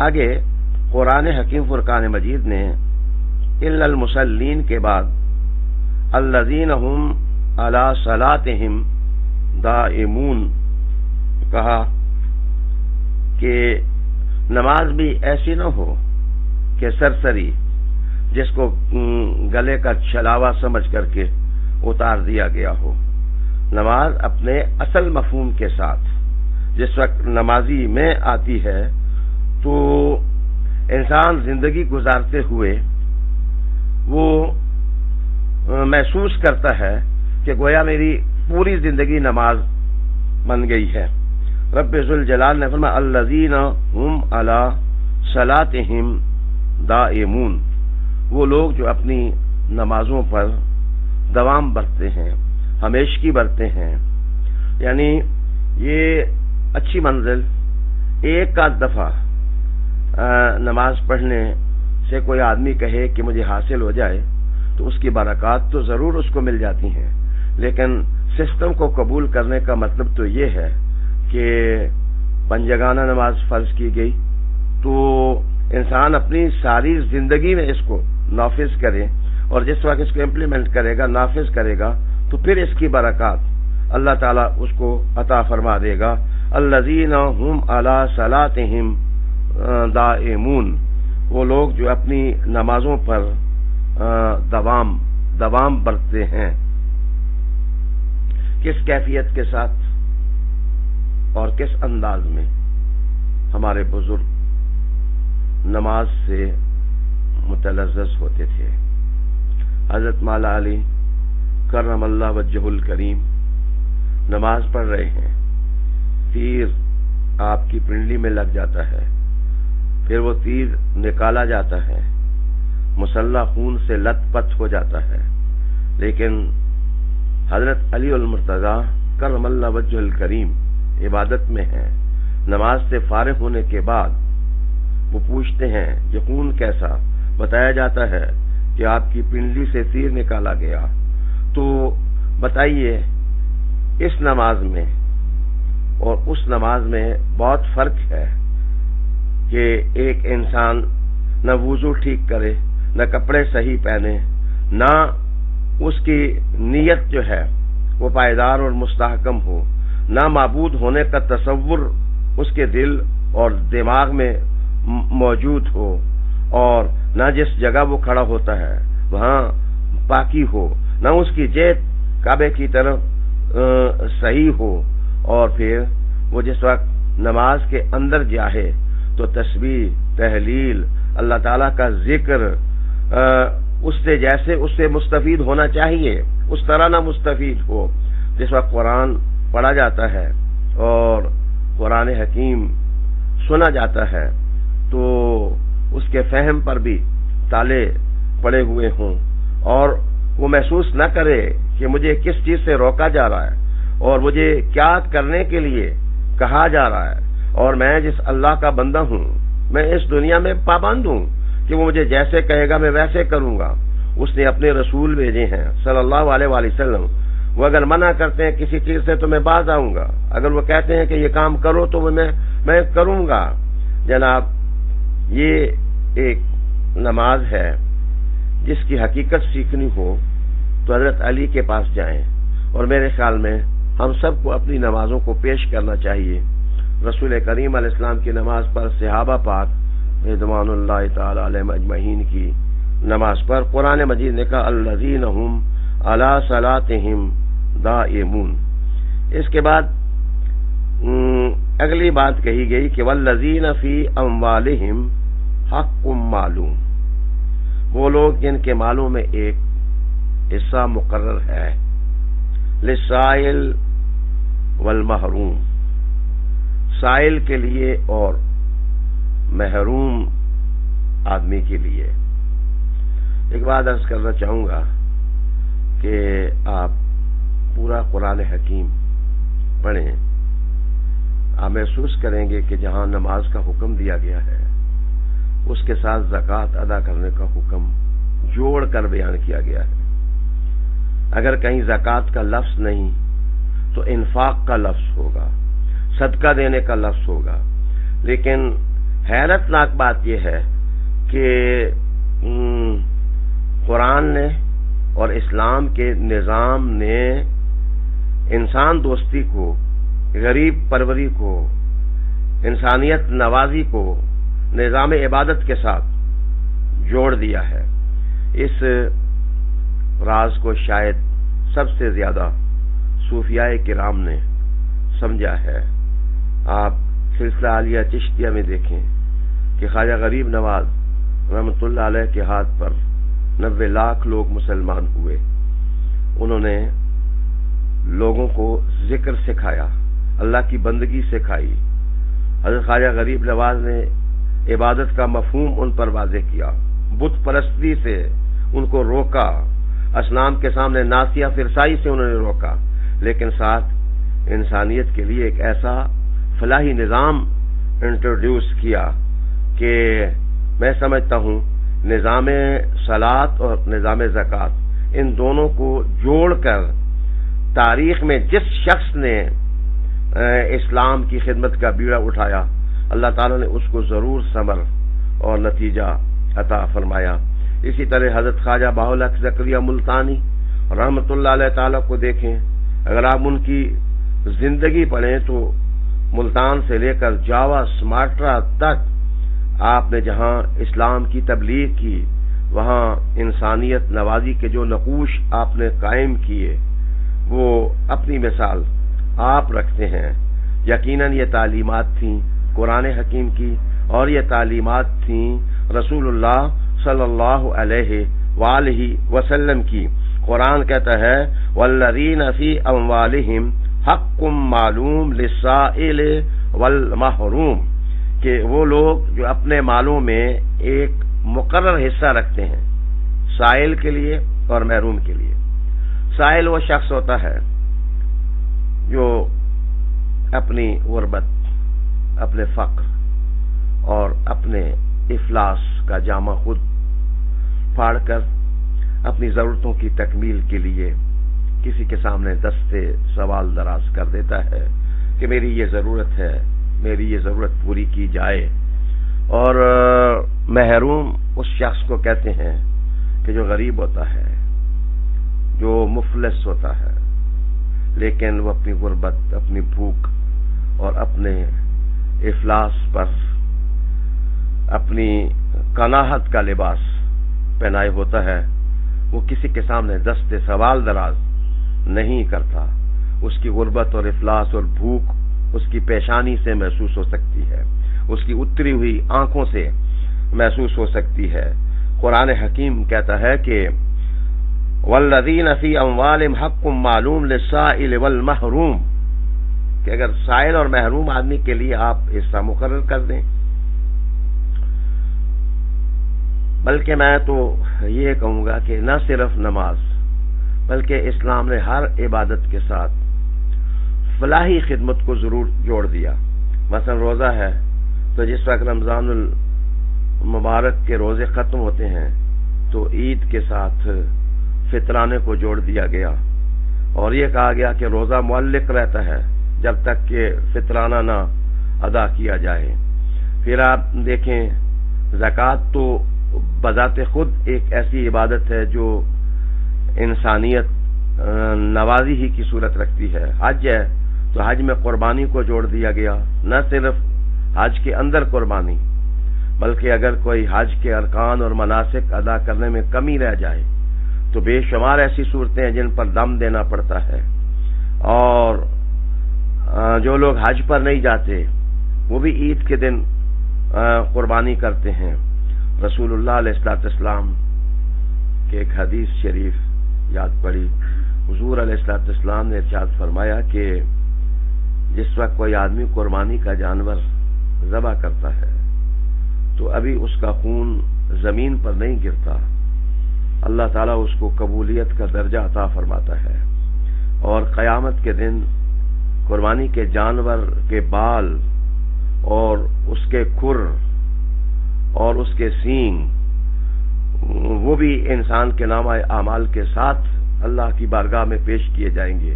آگے قرآن حکیم فرقان مجید نے الا المصلین کے بعد الذین هم علی صلاتہم دائمون کہا کہ نماز بھی ایسی نہ ہو کہ سرسری جس کو گلے کا چھلاوا سمجھ کر کے اتار دیا گیا ہو۔ نماز اپنے اصل مفہوم کے ساتھ جس وقت نمازی میں آتی ہے تو انسان زندگی گزارتے ہوئے وہ محسوس کرتا ہے کہ گویا میری پوری زندگی نماز بن گئی ہے۔ رب ذوالجلال نے فرمایا الذین هم علی صلاتہم دائمون، وہ لوگ جو اپنی نمازوں پر دوام برتتے ہیں، ہمیشگی برتتے ہیں۔ یعنی یہ اچھی منزل ایک آدھ دفعہ نماز پڑھنے سے کوئی آدمی کہے کہ مجھے حاصل ہو جائے تو اس کی برکات تو ضرور اس کو مل جاتی ہیں، لیکن سسٹم کو قبول کرنے کا مطلب تو یہ ہے کہ پنجگانہ نماز فرض کی گئی تو انسان اپنی ساری زندگی میں اس کو نافذ کرے، اور جس وقت اس کو امپلیمنٹ کرے گا، نافذ کرے گا، تو پھر اس کی برکات اللہ تعالیٰ اس کو عطا فرما دے گا۔ الذین هم علی صلاتہم دائمون، وہ لوگ جو اپنی نمازوں پر دوام برتتے ہیں۔ کس کیفیت کے ساتھ اور کس انداز میں ہمارے بزرگ نماز سے متلذذ ہوتے تھے۔ حضرت مولا علی کرم اللہ وجہہ الکریم نماز پڑھ رہے ہیں، تیر آپ کی پنڈلی میں لگ جاتا ہے، پھر وہ تیر نکالا جاتا ہے، مسلح خون سے لت پت ہو جاتا ہے، لیکن حضرت علی المرتضیٰ کرم اللہ وجہ الکریم عبادت میں ہیں۔ نماز سے فارغ ہونے کے بعد وہ پوچھتے ہیں کہ خون کیسا؟ بتایا جاتا ہے کہ آپ کی پنڈلی سے تیر نکالا گیا۔ تو بتائیے اس نماز میں اور اس نماز میں بہت فرق ہے کہ ایک انسان نہ وضو ٹھیک کرے، نہ کپڑے صحیح پہنے، نہ اس کی نیت جو ہے وہ پائیدار اور مستحکم ہو، نہ معبود ہونے کا تصور اس کے دل اور دماغ میں موجود ہو، اور نہ جس جگہ وہ کھڑا ہوتا ہے وہاں پاکی ہو، نہ اس کی جہت کعبے کی طرف صحیح ہو، اور پھر وہ جس وقت نماز کے اندر جاہے تو تسبیح، تحلیل، اللہ تعالیٰ کا ذکر اس سے جیسے اس سے مستفید ہونا چاہیے اس طرح نہ مستفید ہو۔ جس وقت قرآن پڑھا جاتا ہے اور قرآن حکیم سنا جاتا ہے تو اس کے فہم پر بھی تالے پڑے ہوئے ہوں، اور وہ محسوس نہ کرے کہ مجھے کس چیز سے روکا جا رہا ہے اور مجھے کیا کرنے کے لیے کہا جا رہا ہے، اور میں جس اللہ کا بندہ ہوں میں اس دنیا میں پابند ہوں کہ وہ مجھے جیسے کہے گا میں ویسے کروں گا۔ اس نے اپنے رسول بھیجے ہیں صلی اللہ علیہ وآلہ وسلم، وہ اگر منع کرتے ہیں کسی چیز سے تو میں باز آؤں گا، اگر وہ کہتے ہیں کہ یہ کام کرو تو میں کروں گا۔ جناب یہ ایک نماز ہے جس کی حقیقت سیکھنی ہو تو حضرت علی کے پاس جائیں، اور میرے خیال میں ہم سب کو اپنی نمازوں کو پیش کرنا چاہیے رسول کریم علیہ السلام کی نماز پر، صحابہ پاک رضوان اللہ تعالی علیہم اجمعین کی نماز پر۔ قرآن مجید نے کہا الذین هم علی صلاتہم دائمون۔ اس کے بعد اگلی بات کہی گئی کہ والذین فی اموالہم حق معلوم، وہ لوگ جن کے مالوں میں ایک حصہ مقرر ہے، للسائل والمحروم، سائل کے لیے اور محروم آدمی کے لیے۔ ایک بات عرض کرنا چاہوں گا کہ آپ پورا قرآن حکیم پڑھیں، آپ محسوس کریں گے کہ جہاں نماز کا حکم دیا گیا ہے اس کے ساتھ زکوٰۃ ادا کرنے کا حکم جوڑ کر بیان کیا گیا ہے۔ اگر کہیں زکوٰۃ کا لفظ نہیں تو انفاق کا لفظ ہوگا، صدقہ دینے کا لفظ ہوگا، لیکن حیرت ناک بات یہ ہے کہ قرآن نے اور اسلام کے نظام نے انسان دوستی کو، غریب پروری کو، انسانیت نوازی کو نظام عبادت کے ساتھ جوڑ دیا ہے۔ اس راز کو شاید سب سے زیادہ صوفیاء کرام نے سمجھا ہے۔ آپ سلسلہ عالیہ چشتیہ میں دیکھیں کہ خواجہ غریب نواز رحمۃ اللہ علیہ کے ہاتھ پر 90 لاکھ لوگ مسلمان ہوئے۔ انہوں نے لوگوں کو ذکر سکھایا، اللہ کی بندگی سکھائی۔ حضرت خواجہ غریب نواز نے عبادت کا مفہوم ان پر واضح کیا، بت پرستی سے ان کو روکا، اصنام کے سامنے ناسیہ فرسائی سے انہوں نے روکا، لیکن ساتھ انسانیت کے لیے ایک ایسا فلاحی نظام انٹروڈیوس کیا کہ میں سمجھتا ہوں نظام صلاۃ اور نظام زکوٰۃ ان دونوں کو جوڑ کر تاریخ میں جس شخص نے اسلام کی خدمت کا بیڑا اٹھایا، اللہ تعالیٰ نے اس کو ضرور ثمر اور نتیجہ عطا فرمایا۔ اسی طرح حضرت خواجہ بہاءالحق زکریا ملتانی رحمۃ اللہ علیہ تعالیٰ کو دیکھیں، اگر آپ ان کی زندگی پڑھیں تو ملتان سے لے کر جاوا سماٹرا تک آپ نے جہاں اسلام کی تبلیغ کی، وہاں انسانیت نوازی کے جو نقوش آپ نے قائم کیے وہ اپنی مثال آپ رکھتے ہیں۔ یقیناً یہ تعلیمات تھیں قرآن حکیم کی، اور یہ تعلیمات تھیں رسول اللہ صلی اللہ علیہ وآلہ وسلم کی۔ قرآن کہتا ہے والذین فی اموالہم حق معلوم للسائل والمحروم، کہ وہ لوگ جو اپنے مالوں میں ایک مقرر حصہ رکھتے ہیں سائل کے لیے اور محروم کے لیے۔ سائل وہ شخص ہوتا ہے جو اپنی غربت، اپنے فقر اور اپنے افلاس کا جامہ خود پھاڑ کر اپنی ضرورتوں کی تکمیل کے لیے کسی کے سامنے دستے سوال دراز کر دیتا ہے کہ میری یہ ضرورت ہے، میری یہ ضرورت پوری کی جائے۔ اور محروم اس شخص کو کہتے ہیں کہ جو غریب ہوتا ہے، جو مفلس ہوتا ہے، لیکن وہ اپنی غربت، اپنی بھوک اور اپنے افلاس پر اپنی قناعت کا لباس پہنائے ہوتا ہے، وہ کسی کے سامنے دست سوال دراز نہیں کرتا۔ اس کی غربت اور افلاس اور بھوک اس کی پیشانی سے محسوس ہو سکتی ہے، اس کی اتری ہوئی آنکھوں سے محسوس ہو سکتی ہے۔ قرآن حکیم کہتا ہے کہ والذین فی اموالہم حق معلوم للسائل والمحروم، کہ اگر سائل اور محروم آدمی کے لیے آپ حصہ مقرر کر دیں۔ بلکہ میں تو یہ کہوں گا کہ نہ صرف نماز بلکہ اسلام نے ہر عبادت کے ساتھ فلاحی خدمت کو ضرور جوڑ دیا۔ مثلا روزہ ہے تو جس وقت رمضان المبارک کے روزے ختم ہوتے ہیں تو عید کے ساتھ فطرانے کو جوڑ دیا گیا، اور یہ کہا گیا کہ روزہ معلق رہتا ہے جب تک کہ فطرانہ نہ ادا کیا جائے۔ پھر آپ دیکھیں زکوٰۃ تو بذات خود ایک ایسی عبادت ہے جو انسانیت نوازی ہی کی صورت رکھتی ہے۔ حج ہے تو حج میں قربانی کو جوڑ دیا گیا، نہ صرف حج کے اندر قربانی بلکہ اگر کوئی حج کے ارکان اور مناسک ادا کرنے میں کمی رہ جائے تو بے شمار ایسی صورتیں ہیں جن پر دم دینا پڑتا ہے، اور جو لوگ حج پر نہیں جاتے وہ بھی عید کے دن قربانی کرتے ہیں۔ رسول اللہ علیہ السلام کے ایک حدیث شریف یاد پڑی، حضور علیہ السلام نے ارشاد فرمایا کہ جس وقت کوئی آدمی قربانی کا جانور ذبح کرتا ہے تو ابھی اس کا خون زمین پر نہیں گرتا، اللہ تعالیٰ اس کو قبولیت کا درجہ عطا فرماتا ہے، اور قیامت کے دن قربانی کے جانور کے بال اور اس کے کھر اور اس کے سینگ وہ بھی انسان کے نامہ اعمال کے ساتھ اللہ کی بارگاہ میں پیش کیے جائیں گے۔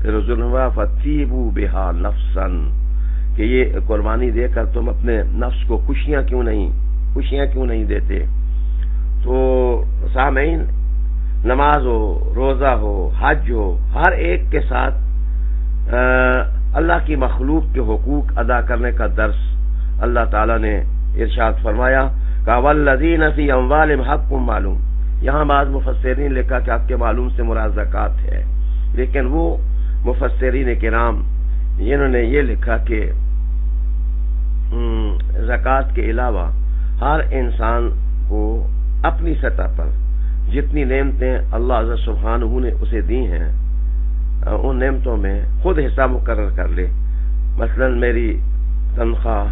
پھر حضور نے فَطِيبُوا بِهَا نَفْسًا، کہ یہ قربانی دے کر تم اپنے نفس کو خوشیاں کیوں نہیں دیتے۔ تو سامعین، نماز ہو، روزہ ہو، حج ہو، ہر ایک کے ساتھ اللہ کی مخلوق کے حقوق ادا کرنے کا درس اللہ تعالیٰ نے ارشاد فرمایا کہ والذین فی اموالہم حق معلوم، یہاں بعض مفسرین نے لکھا کہ آپ کے معلوم سے مراد زکوٰۃ ہے، لیکن وہ مفسرین کرام جنہوں نے یہ لکھا کہ زکوٰۃ کے علاوہ ہر انسان کو اپنی سطح پر جتنی نعمتیں اللہ عز سبحانہ نے اسے دی ہیں ان نعمتوں میں خود حصہ مقرر کر لے۔ مثلا میری تنخواہ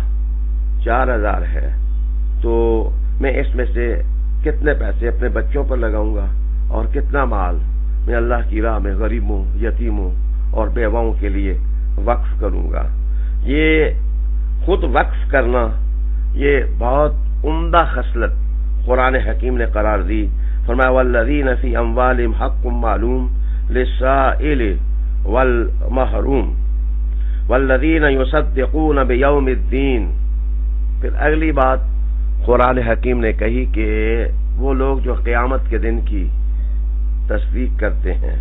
4000 ہے تو میں اس میں سے کتنے پیسے اپنے بچوں پر لگاؤں گا اور کتنا مال میں اللہ کی راہ میں غریبوں، یتیموں اور بیواؤں کے لیے وقف کروں گا۔ یہ خود وقف کرنا یہ بہت عمدہ خصلت قرآن حکیم نے قرار دی۔ فرمایا والذین فی اموالہم حق معلوم للسائل والمحروم والذین یصدقون بیوم الدین۔ پھر اگلی بات قرآن حکیم نے کہی کہ وہ لوگ جو قیامت کے دن کی تصدیق کرتے ہیں،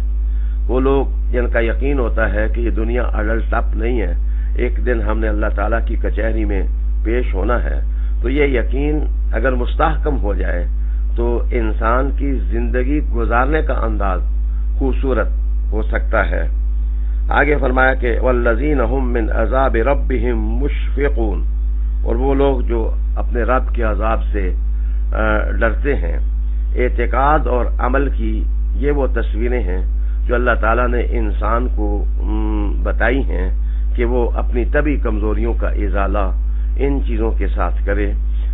وہ لوگ جن کا یقین ہوتا ہے کہ یہ دنیا اڈل ٹپ نہیں ہے، ایک دن ہم نے اللہ تعالیٰ کی کچہری میں پیش ہونا ہے، تو یہ یقین اگر مستحکم ہو جائے تو انسان کی زندگی گزارنے کا انداز خوبصورت ہو سکتا ہے۔ آگے فرمایا کہ والذین هم من عذاب ربهم مشفقون، اور وہ لوگ جو اپنے رب کے عذاب سے ڈرتے ہیں۔ اعتقاد اور عمل کی یہ وہ تصویریں ہیں جو اللہ تعالیٰ نے انسان کو بتائی ہیں کہ وہ اپنی طبعی کمزوریوں کا ازالہ ان چیزوں کے ساتھ کرے۔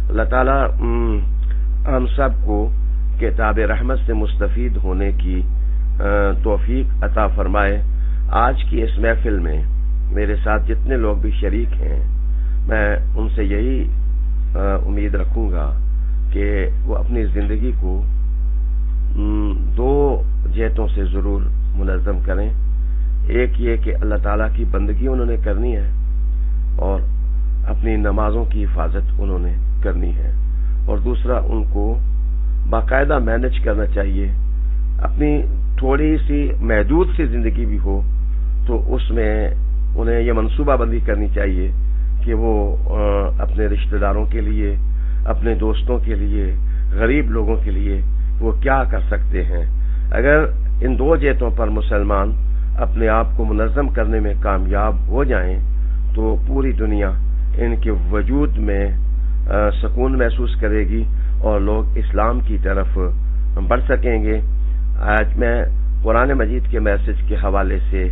اللہ تعالیٰ ہم سب کو کتاب رحمت سے مستفید ہونے کی توفیق عطا فرمائے۔ آج کی اس محفل میں میرے ساتھ جتنے لوگ بھی شریک ہیں، میں ان سے یہی امید رکھوں گا کہ وہ اپنی زندگی کو 2 جہتوں سے ضرور منظم کریں۔ ایک یہ کہ اللہ تعالیٰ کی بندگی انہوں نے کرنی ہے اور اپنی نمازوں کی حفاظت انہوں نے کرنی ہے، اور دوسرا ان کو باقاعدہ مینج کرنا چاہیے۔ اپنی تھوڑی سی محدود سی زندگی بھی ہو تو اس میں انہیں یہ منصوبہ بندی کرنی چاہیے کہ وہ اپنے رشتہ داروں کے لیے، اپنے دوستوں کے لیے، غریب لوگوں کے لیے وہ کیا کر سکتے ہیں۔ اگر ان 2 جہتوں پر مسلمان اپنے آپ کو منظم کرنے میں کامیاب ہو جائیں تو پوری دنیا ان کے وجود میں سکون محسوس کرے گی اور لوگ اسلام کی طرف بڑھ سکیں گے۔ آج میں قرآن مجید کے میسج کے حوالے سے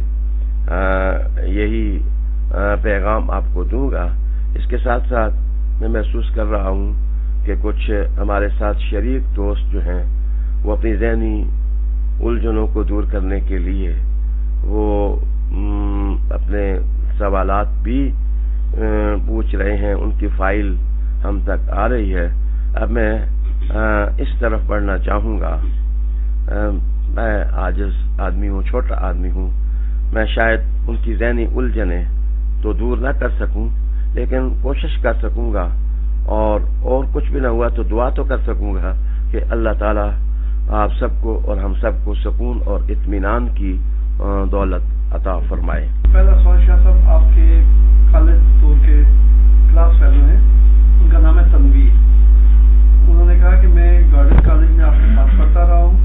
یہی پیغام آپ کو دوں گا۔ اس کے ساتھ ساتھ میں محسوس کر رہا ہوں کہ کچھ ہمارے ساتھ شریک دوست جو ہیں وہ اپنی ذہنی الجھنوں کو دور کرنے کے لیے وہ اپنے سوالات بھی پوچھ رہے ہیں، ان کی فائل ہم تک آ رہی ہے۔ اب میں اس طرف بڑھنا چاہوں گا۔ میں عاجز آدمی ہوں، چھوٹا آدمی ہوں، میں شاید ان کی ذہنی الجھنیں تو دور نہ کر سکوں، لیکن کوشش کر سکوں گا، اور کچھ بھی نہ ہوا تو دعا تو کر سکوں گا کہ اللہ تعالیٰ آپ سب کو اور ہم سب کو سکون اور اطمینان کی دولت عطا فرمائے۔ پہلا سوال شاہ صاحب آپ کے کالج دور کے کلاس فیلو ہیں، ان کا نام ہے تنویر۔ انہوں نے کہا کہ میں گارڈن کالج میں آپ کے ساتھ پڑھتا رہا ہوں،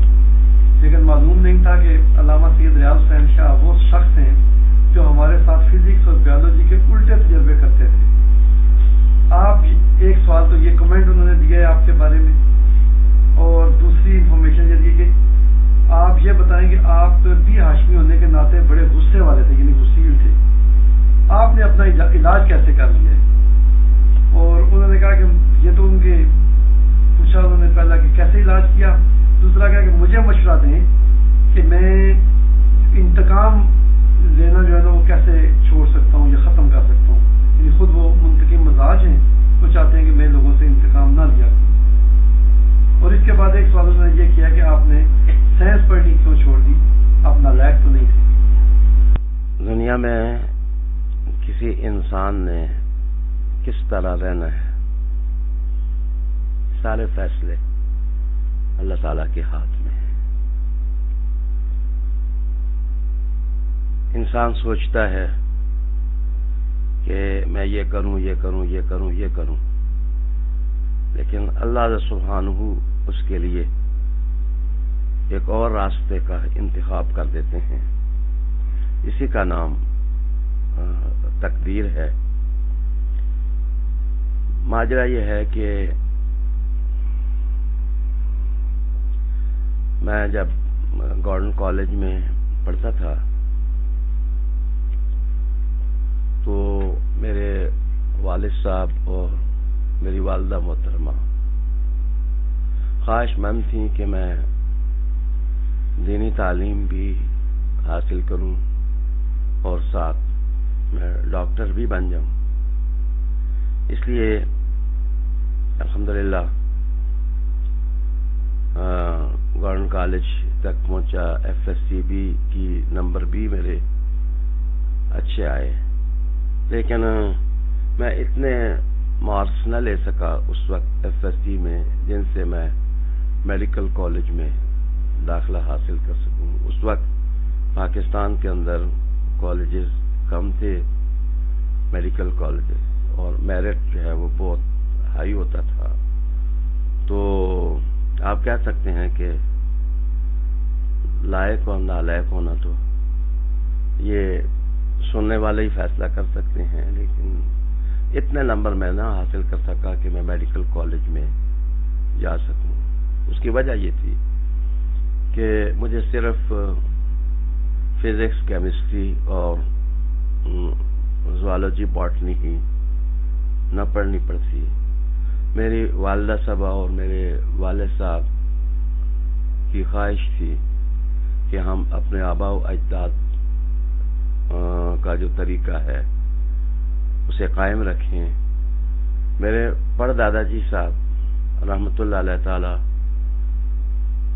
لیکن معلوم نہیں تھا کہ علامہ سید ریاض حسین شاہ وہ شخص ہیں جو ہمارے ساتھ فزکس اور بیولوجی کے الٹے تجربے کرتے تھے۔ آپ ایک سوال تو یہ کمنٹ انہوں نے دیا ہے آپ کے بارے میں، اور دوسری انفارمیشن یہ دی کہ آپ یہ بتائیں کہ آپ بھی ہاشمی ہونے کے ناطے بڑے غصے والے تھے، یعنی غصیل تھے، آپ نے اپنا علاج کیسے کر لیا ہے؟ اور انہوں نے کہا کہ یہ تو ان کے پوچھا انہوں نے پہلا کہ کیسے علاج کیا، دوسرا کہا کہ مجھے مشورہ دیں کہ میں انتقام لینا جو ہے نا وہ کیسے چھوڑ سکتا ہوں یا ختم کر سکتا ہوں، یعنی خود وہ منتقم مزاج ہیں، وہ چاہتے ہیں کہ میں لوگوں سے انتقام نہ لیا کروں۔ اور اس کے بعد ایک سوال انہوں نے یہ کیا کہ آپ نے سائنس پڑھنی کیوں چھوڑ دی، آپ نالائق تو نہیں تھے؟ دنیا میں کسی انسان نے کس طرح رہنا ہے، سارے فیصلے اللہ تعالیٰ کے ہاتھ میں ہیں۔ انسان سوچتا ہے کہ میں یہ کروں، یہ کروں، یہ کروں، یہ کروں، لیکن اللہ سبحانہ اس کے لیے ایک اور راستے کا انتخاب کر دیتے ہیں. اسی کا نام تقدیر ہے. ماجرا یہ ہے کہ میں جب گورنمنٹ کالج میں پڑھتا تھا تو میرے والد صاحب اور میری والدہ محترمہ خواہش مند تھیں کہ میں دینی تعلیم بھی حاصل کروں اور ساتھ میں ڈاکٹر بھی بن جاؤں. اس لیے الحمدللہ گورنمنٹ کالج تک پہنچا. FSCB کی نمبر بھی میرے اچھے آئے، لیکن میں اتنے مارکس نہ لے سکا اس وقت FSC میں جن سے میں میڈیکل کالج میں داخلہ حاصل کر سکوں. اس وقت پاکستان کے اندر کالجز کم تھے، میڈیکل کالجز، اور میرٹ جو ہے وہ بہت ہائی ہوتا تھا. تو آپ کہہ سکتے ہیں کہ لائق اور نالائق ہونا تو یہ سننے والے ہی فیصلہ کر سکتے ہیں، لیکن اتنے نمبر میں نہ حاصل کر سکا کہ میں میڈیکل کالج میں جا سکوں. اس کی وجہ یہ تھی کہ مجھے صرف فزکس، کیمسٹری اور زوالوجی، باٹنی ہی نہ پڑھنی پڑتی. میری والدہ صاحبہ اور میرے والد صاحب کی خواہش تھی کہ ہم اپنے آباء و اجداد کا جو طریقہ ہے اسے قائم رکھیں. میرے پردادا جی صاحب رحمۃ اللہ علیہ تعالی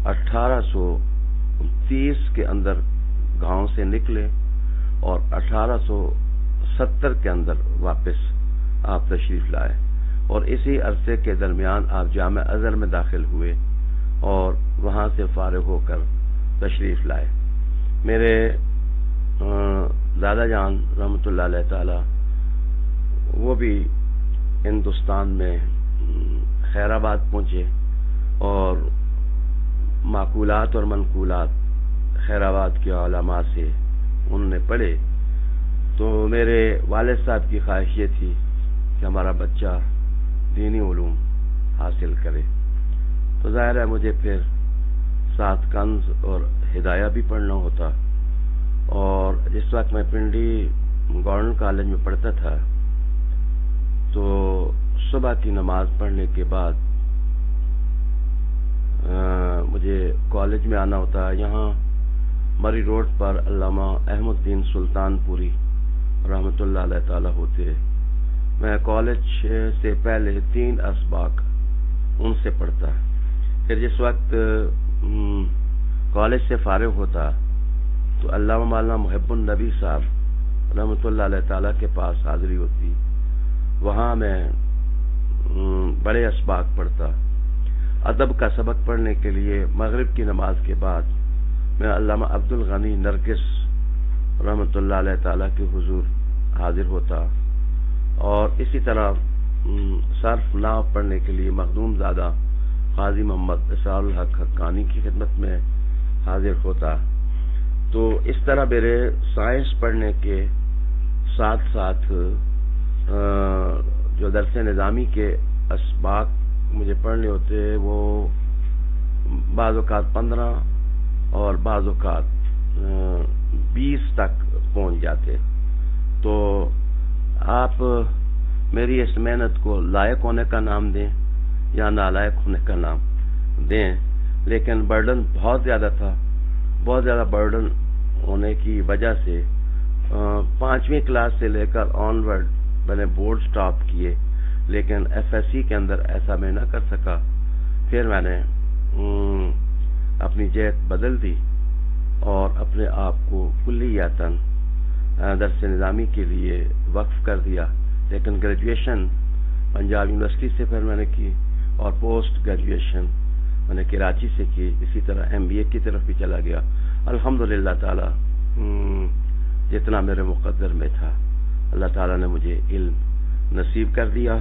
1830 کے اندر گاؤں سے نکلے اور 1870 کے اندر واپس آپ تشریف لائے، اور اسی عرصے کے درمیان آپ جامعہ ازہر میں داخل ہوئے اور وہاں سے فارغ ہو کر تشریف لائے. میرے دادا جان رحمۃ اللہ علیہ تعالی وہ بھی ہندوستان میں خیر آباد پہنچے اور معقولات اور منقولات خیر آباد کے علماء سے انہوں نے پڑھے. تو میرے والد صاحب کی خواہش یہ تھی کہ ہمارا بچہ دینی علوم حاصل کرے. تو ظاہر ہے مجھے پھر ساتھ کنز اور ہدایہ بھی پڑھنا ہوتا، اور جس وقت میں پنڈی گورنمنٹ کالج میں پڑھتا تھا تو صبح کی نماز پڑھنے کے بعد مجھے کالج میں آنا ہوتا. یہاں مری روڈ پر علامہ احمد الدین سلطان پوری رحمۃ اللہ علیہ تعالی ہوتے. میں کالج سے پہلے 3 اسباق ان سے پڑھتا. پھر جس وقت کالج سے فارغ ہوتا تو علامہ مولانا محب النبی صاحب رحمۃ اللہ علیہ تعالی کے پاس حاضری ہوتی. وہاں میں بڑے اسباق پڑھتا. ادب کا سبق پڑھنے کے لیے مغرب کی نماز کے بعد میں علامہ عبد الغنی نرگس رحمۃ اللہ علیہ تعالی کے حضور حاضر ہوتا، اور اسی طرح صرف ناو پڑھنے کے لیے مخدوم زادہ قاضی محمد اسرار الحق حقانی کی خدمت میں حاضر ہوتا. تو اس طرح میرے سائنس پڑھنے کے ساتھ ساتھ جو درس نظامی کے اسباق مجھے پڑھنے ہوتے وہ بعض اوقات 15 اور بعض اوقات 20 تک پہنچ جاتے. تو آپ میری اس محنت کو لائق ہونے کا نام دیں یا نالائق ہونے کا نام دیں، لیکن برڈن بہت زیادہ تھا. بہت زیادہ برڈن ہونے کی وجہ سے 5ویں کلاس سے لے کر آن ورڈ میں نے بورڈ سٹاپ کیے، لیکن FSC کے اندر ایسا میں نہ کر سکا. پھر میں نے اپنی جہت بدل دی اور اپنے آپ کو کلیاتاً درس نظامی کے لیے وقف کر دیا. لیکن گریجویشن پنجاب یونیورسٹی سے پھر میں نے کی اور پوسٹ گریجویشن میں نے کراچی سے کی. اسی طرح MBA کی طرف بھی چلا گیا. الحمدللہ تعالی جتنا میرے مقدر میں تھا اللہ تعالیٰ نے مجھے علم نصیب کر دیا.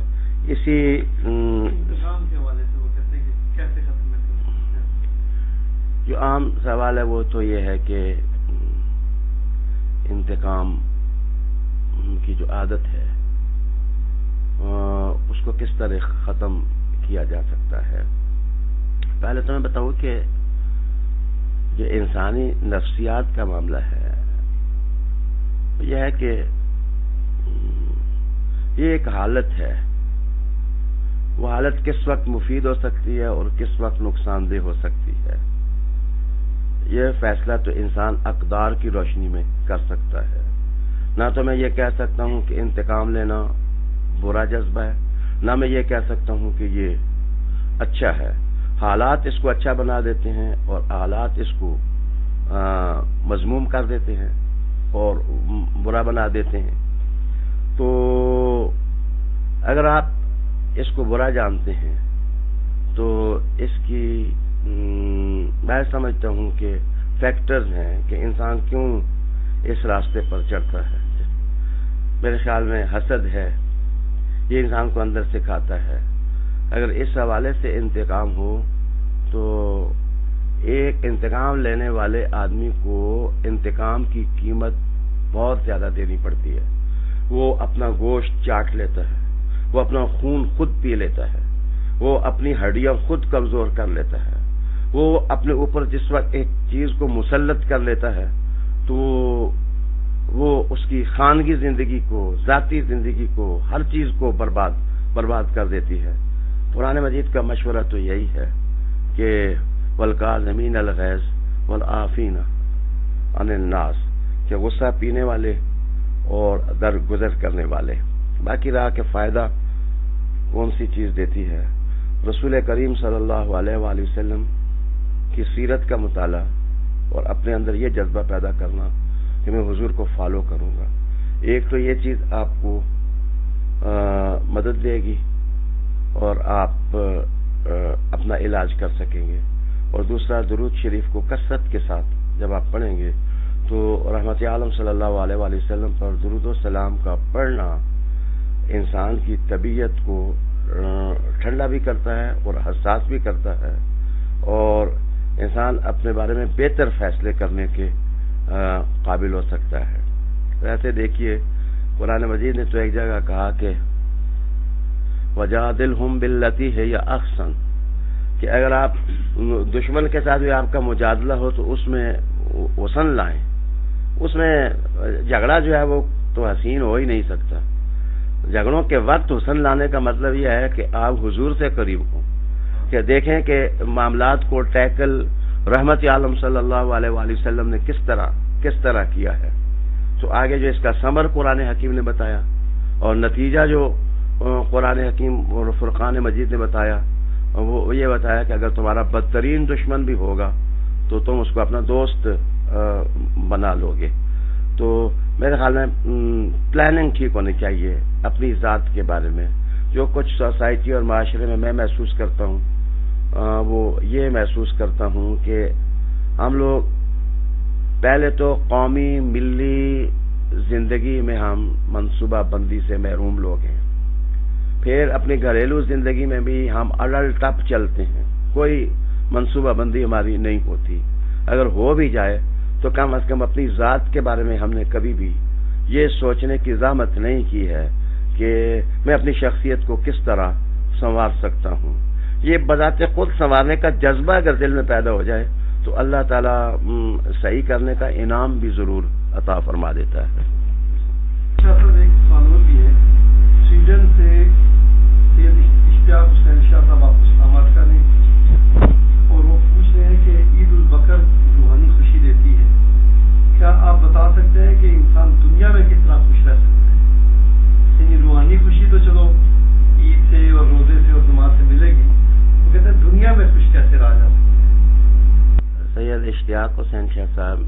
اسی انتظام کے حوالے سے وہ کہتے ہیں کہ کیسے ختم جو عام سوال ہے وہ تو یہ ہے کہ انتقام کی جو عادت ہے اس کو کس طرح ختم کیا جا سکتا ہے. پہلے تو میں بتاؤں کہ جو انسانی نفسیات کا معاملہ ہے یہ ہے کہ یہ ایک حالت ہے. وہ حالت کس وقت مفید ہو سکتی ہے اور کس وقت نقصان دہ ہو سکتی ہے یہ فیصلہ تو انسان اقدار کی روشنی میں کر سکتا ہے. نہ تو میں یہ کہہ سکتا ہوں کہ انتقام لینا برا جذبہ ہے، نہ میں یہ کہہ سکتا ہوں کہ یہ اچھا ہے. حالات اس کو اچھا بنا دیتے ہیں اور حالات اس کو مذموم کر دیتے ہیں اور برا بنا دیتے ہیں. تو اگر آپ اس کو برا جانتے ہیں تو اس کی میں سمجھتا ہوں کہ فیکٹرز ہیں کہ انسان کیوں اس راستے پر چڑھتا ہے. میرے خیال میں حسد ہے، یہ انسان کو اندر سے کھاتا ہے. اگر اس حوالے سے انتقام ہو تو ایک انتقام لینے والے آدمی کو انتقام کی قیمت بہت زیادہ دینی پڑتی ہے. وہ اپنا گوشت چاٹ لیتا ہے، وہ اپنا خون خود پی لیتا ہے، وہ اپنی ہڈیاں خود کمزور کر لیتا ہے. وہ اپنے اوپر جس وقت ایک چیز کو مسلط کر لیتا ہے تو وہ اس کی خانگی زندگی کو، ذاتی زندگی کو، ہر چیز کو برباد کر دیتی ہے. قرآن مجید کا مشورہ تو یہی ہے کہ والکاظمین الغیظ والعافین عن الناس، کہ غصہ پینے والے اور درگزر کرنے والے. باقی رہا کہ فائدہ کون سی چیز دیتی ہے. رسول کریم صلی اللہ علیہ وآلہ وسلم کی سیرت کا مطالعہ اور اپنے اندر یہ جذبہ پیدا کرنا کہ میں حضور کو فالو کروں گا. ایک تو یہ چیز آپ کو مدد دے گی اور آپ اپنا علاج کر سکیں گے. اور دوسرا درود شریف کو کثرت کے ساتھ جب آپ پڑھیں گے تو رحمت عالم صلی اللہ علیہ وآلہ وسلم پر درود و سلام کا پڑھنا انسان کی طبیعت کو ٹھنڈا بھی کرتا ہے اور حساس بھی کرتا ہے اور انسان اپنے بارے میں بہتر فیصلے کرنے کے قابل ہو سکتا ہے. ویسے دیکھیے قرآن مجید نے تو ایک جگہ کہا کہ وجادلہم باللتی ہی احسن، کہ اگر آپ دشمن کے ساتھ بھی آپ کا مجادلہ ہو تو اس میں حسن لائیں. اس میں جھگڑا جو ہے وہ تو حسین ہو ہی نہیں سکتا. جھگڑوں کے وقت حسن لانے کا مطلب یہ ہے کہ آپ حضور سے قریب ہوں، کہ دیکھیں کہ معاملات کو ٹیکل رحمت عالم صلی اللہ علیہ وآلہ وسلم نے کس طرح کیا ہے. تو آگے جو اس کا ثمر قرآن حکیم نے بتایا اور نتیجہ جو قرآن حکیم اور فرقان مجید نے بتایا وہ یہ بتایا کہ اگر تمہارا بدترین دشمن بھی ہوگا تو تم اس کو اپنا دوست بنا لو گے. تو میرے خیال میں پلاننگ ٹھیک ہونی چاہیے اپنی ذات کے بارے میں. جو کچھ سوسائٹی اور معاشرے میں محسوس کرتا ہوں وہ یہ محسوس کرتا ہوں کہ ہم لوگ پہلے تو قومی ملی زندگی میں ہم منصوبہ بندی سے محروم لوگ ہیں. پھر اپنی گھریلو زندگی میں بھی ہم اڑل ٹپ چلتے ہیں، کوئی منصوبہ بندی ہماری نہیں ہوتی. اگر ہو بھی جائے تو کم از کم اپنی ذات کے بارے میں ہم نے کبھی بھی یہ سوچنے کی زحمت نہیں کی ہے کہ میں اپنی شخصیت کو کس طرح سنوار سکتا ہوں. یہ بذات خود سنوارنے کا جذبہ اگر دل میں پیدا ہو جائے تو اللہ تعالیٰ صحیح کرنے کا انعام بھی ضرور عطا فرما دیتا ہے. ایک سوال اور بھی ہے، سویڈن سے سید اشتیاق حسین شاہ صاحب آپ سلامات کر رہے ہیں اور وہ پوچھ رہے ہیں کہ عید البقر روحانی خوشی دیتی ہے. کیا آپ بتا سکتے ہیں کہ انسان دنیا میں کس طرح خوش رہ سکتا ہے؟ یعنی روحانی خوشی تو چلو عید سے اور روزے سے اور نماز سے ملے گی، وہ کہتے ہیں دنیا میں خوش کیسے رہا جا سکتا ہے؟ سید اشتیاق حسین شاہ صاحب،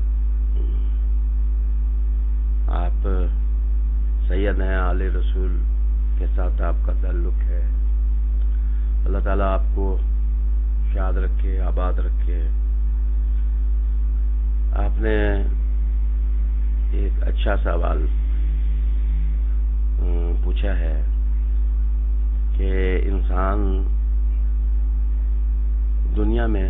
آپ سید ہیں، آل رسول کے ساتھ آپ کا تعلق ہے. اللہ تعالیٰ آپ کو یاد رکھے، آباد رکھے. آپ نے ایک اچھا سوال پوچھا ہے کہ انسان دنیا میں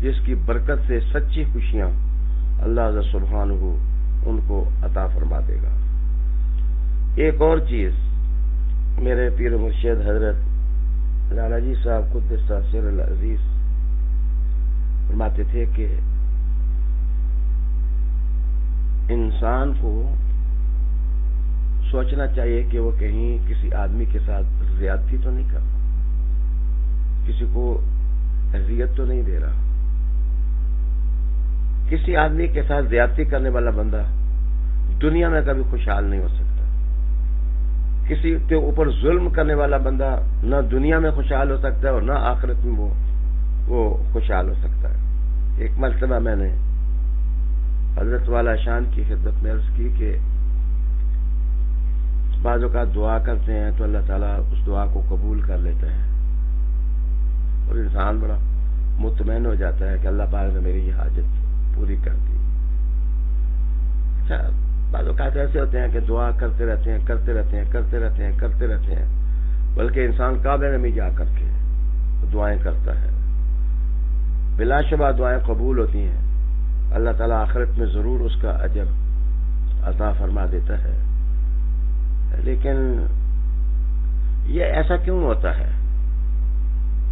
جس کی برکت سے سچی خوشیاں اللہ سبحانہ ان کو عطا فرما دے گا۔ ایک اور چیز میرے پیر مرشد حضرت لالا جی صاحب قدس سر العزیز فرماتے تھے کہ انسان کو سوچنا چاہیے کہ وہ کہیں کسی آدمی کے ساتھ زیادتی تو نہیں کر، کسی کو اذیت تو نہیں دے رہا۔ کسی آدمی کے ساتھ زیادتی کرنے والا بندہ دنیا میں کبھی خوشحال نہیں ہو سکتا۔ کسی کے اوپر ظلم کرنے والا بندہ نہ دنیا میں خوشحال ہو سکتا ہے اور نہ آخرت میں وہ خوشحال ہو سکتا ہے۔ ایک مرتبہ میں نے حضرت والا شان کی خدمت میں عرض کی کہ بعض اوقات دعا کرتے ہیں تو اللہ تعالیٰ اس دعا کو قبول کر لیتا ہے اور انسان بڑا مطمئن ہو جاتا ہے کہ اللہ پاک نے میری یہ حاجت پوری کر دی۔ اچھا، بعض اوقات ایسے ہوتے ہیں کہ دعا کرتے رہتے ہیں، بلکہ انسان کعبے میں جا کر کے دعائیں کرتا ہے، بلا شبہ دعائیں قبول ہوتی ہیں، اللہ تعالیٰ آخرت میں ضرور اس کا اجر عطا فرما دیتا ہے۔ لیکن یہ ایسا کیوں ہوتا ہے؟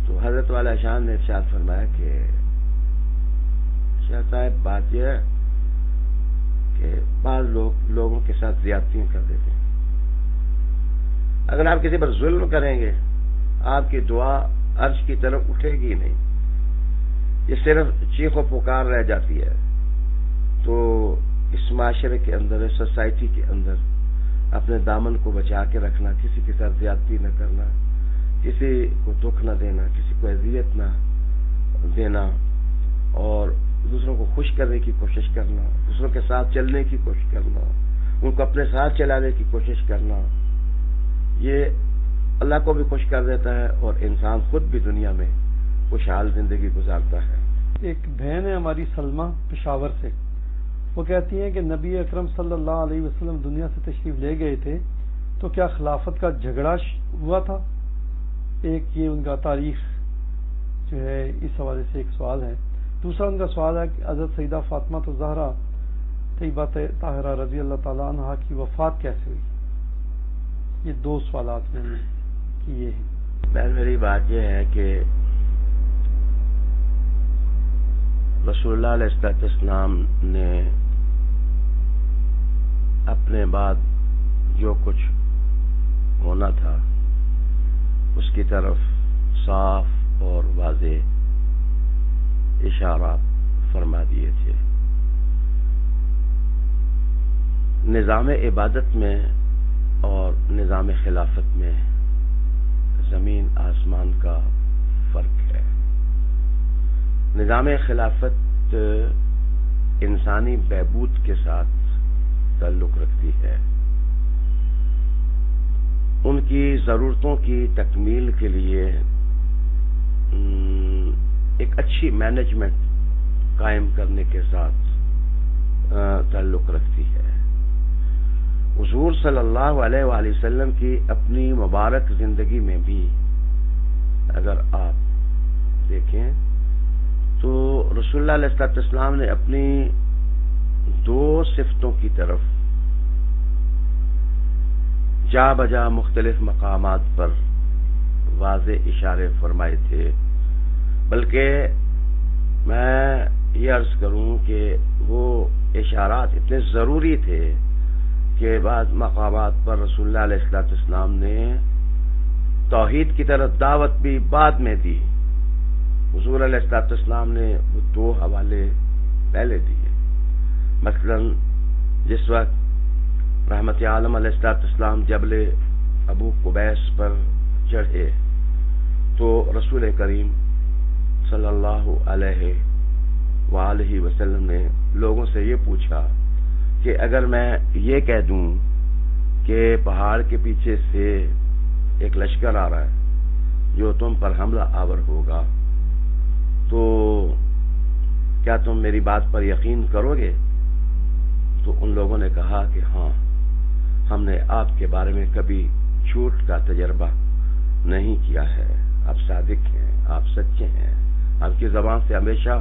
تو حضرت والا شان نے ارشاد فرمایا کہ شاہ صاحب بات یہ ہے کہ بعض لوگوں کے ساتھ زیادتیاں کر دیتے ہیں۔ اگر آپ کسی پر ظلم کریں گے آپ کی دعا عرش کی طرف اٹھے گی نہیں، یہ صرف چیخ و پکار رہ جاتی ہے۔ تو اس معاشرے کے اندر، اس سوسائٹی کے اندر اپنے دامن کو بچا کے رکھنا، کسی کے ساتھ زیادتی نہ کرنا، کسی کو دکھ نہ دینا، کسی کو اذیت نہ دینا، اور دوسروں کو خوش کرنے کی کوشش کرنا، دوسروں کے ساتھ چلنے کی کوشش کرنا، ان کو اپنے ساتھ چلانے کی کوشش کرنا، یہ اللہ کو بھی خوش کر دیتا ہے اور انسان خود بھی دنیا میں خوشحال زندگی گزارتا ہے۔ ایک بہن ہے ہماری سلمہ پشاور سے، وہ کہتی ہیں کہ نبی اکرم صلی اللہ علیہ وسلم دنیا سے تشریف لے گئے تھے تو کیا خلافت کا جھگڑا ہوا تھا؟ ایک یہ ان کا تاریخ جو ہے اس حوالے سے ایک سوال ہے۔ دوسرا ان کا سوال ہے کہ حضرت سیدہ فاطمہ الزہرا طیبہ طاہرہ رضی اللہ تعالیٰ عنہا کی وفات کیسے ہوئی؟ یہ دو سوالات میں نے کیے ہیں۔ میری بات یہ ہے کہ رسول اللہ علیہ السلام نے اپنے بعد جو کچھ ہونا تھا اس کی طرف صاف اور واضح اشارات فرما دیے تھے۔ نظام عبادت میں اور نظام خلافت میں زمین آسمان کا فرق ہے۔ نظام خلافت انسانی بہبود کے ساتھ تعلق رکھتی ہے، ان کی ضرورتوں کی تکمیل کے لیے ایک اچھی مینجمنٹ قائم کرنے کے ساتھ تعلق رکھتی ہے۔ حضور صلی اللہ علیہ وآلہ وسلم کی اپنی مبارک زندگی میں بھی اگر آپ دیکھیں تو رسول اللہ علیہ السلام نے اپنی دو صفتوں کی طرف جا بجا مختلف مقامات پر واضح اشارے فرمائے تھے، بلکہ میں یہ عرض کروں کہ وہ اشارات اتنے ضروری تھے کہ بعض مقامات پر رسول اللہ علیہ السلام نے توحید کی طرف دعوت بھی بعد میں دی۔ حضور علیہ السلام نے وہ دو حوالے پہلے دیے۔ مثلا جس وقت رحمت عالم علیہ السلام جبل ابو قبیس پر چڑھے تو رسول کریم صلی اللہ علیہ وآلہ وسلم نے لوگوں سے یہ پوچھا کہ اگر میں یہ کہہ دوں کہ پہاڑ کے پیچھے سے ایک لشکر آ رہا ہے جو تم پر حملہ آور ہوگا تو کیا تم میری بات پر یقین کرو گے؟ تو ان لوگوں نے کہا کہ ہاں، ہم نے آپ کے بارے میں کبھی جھوٹ کا تجربہ نہیں کیا ہے، آپ صادق ہیں، آپ سچے ہیں، آپ کی زبان سے ہمیشہ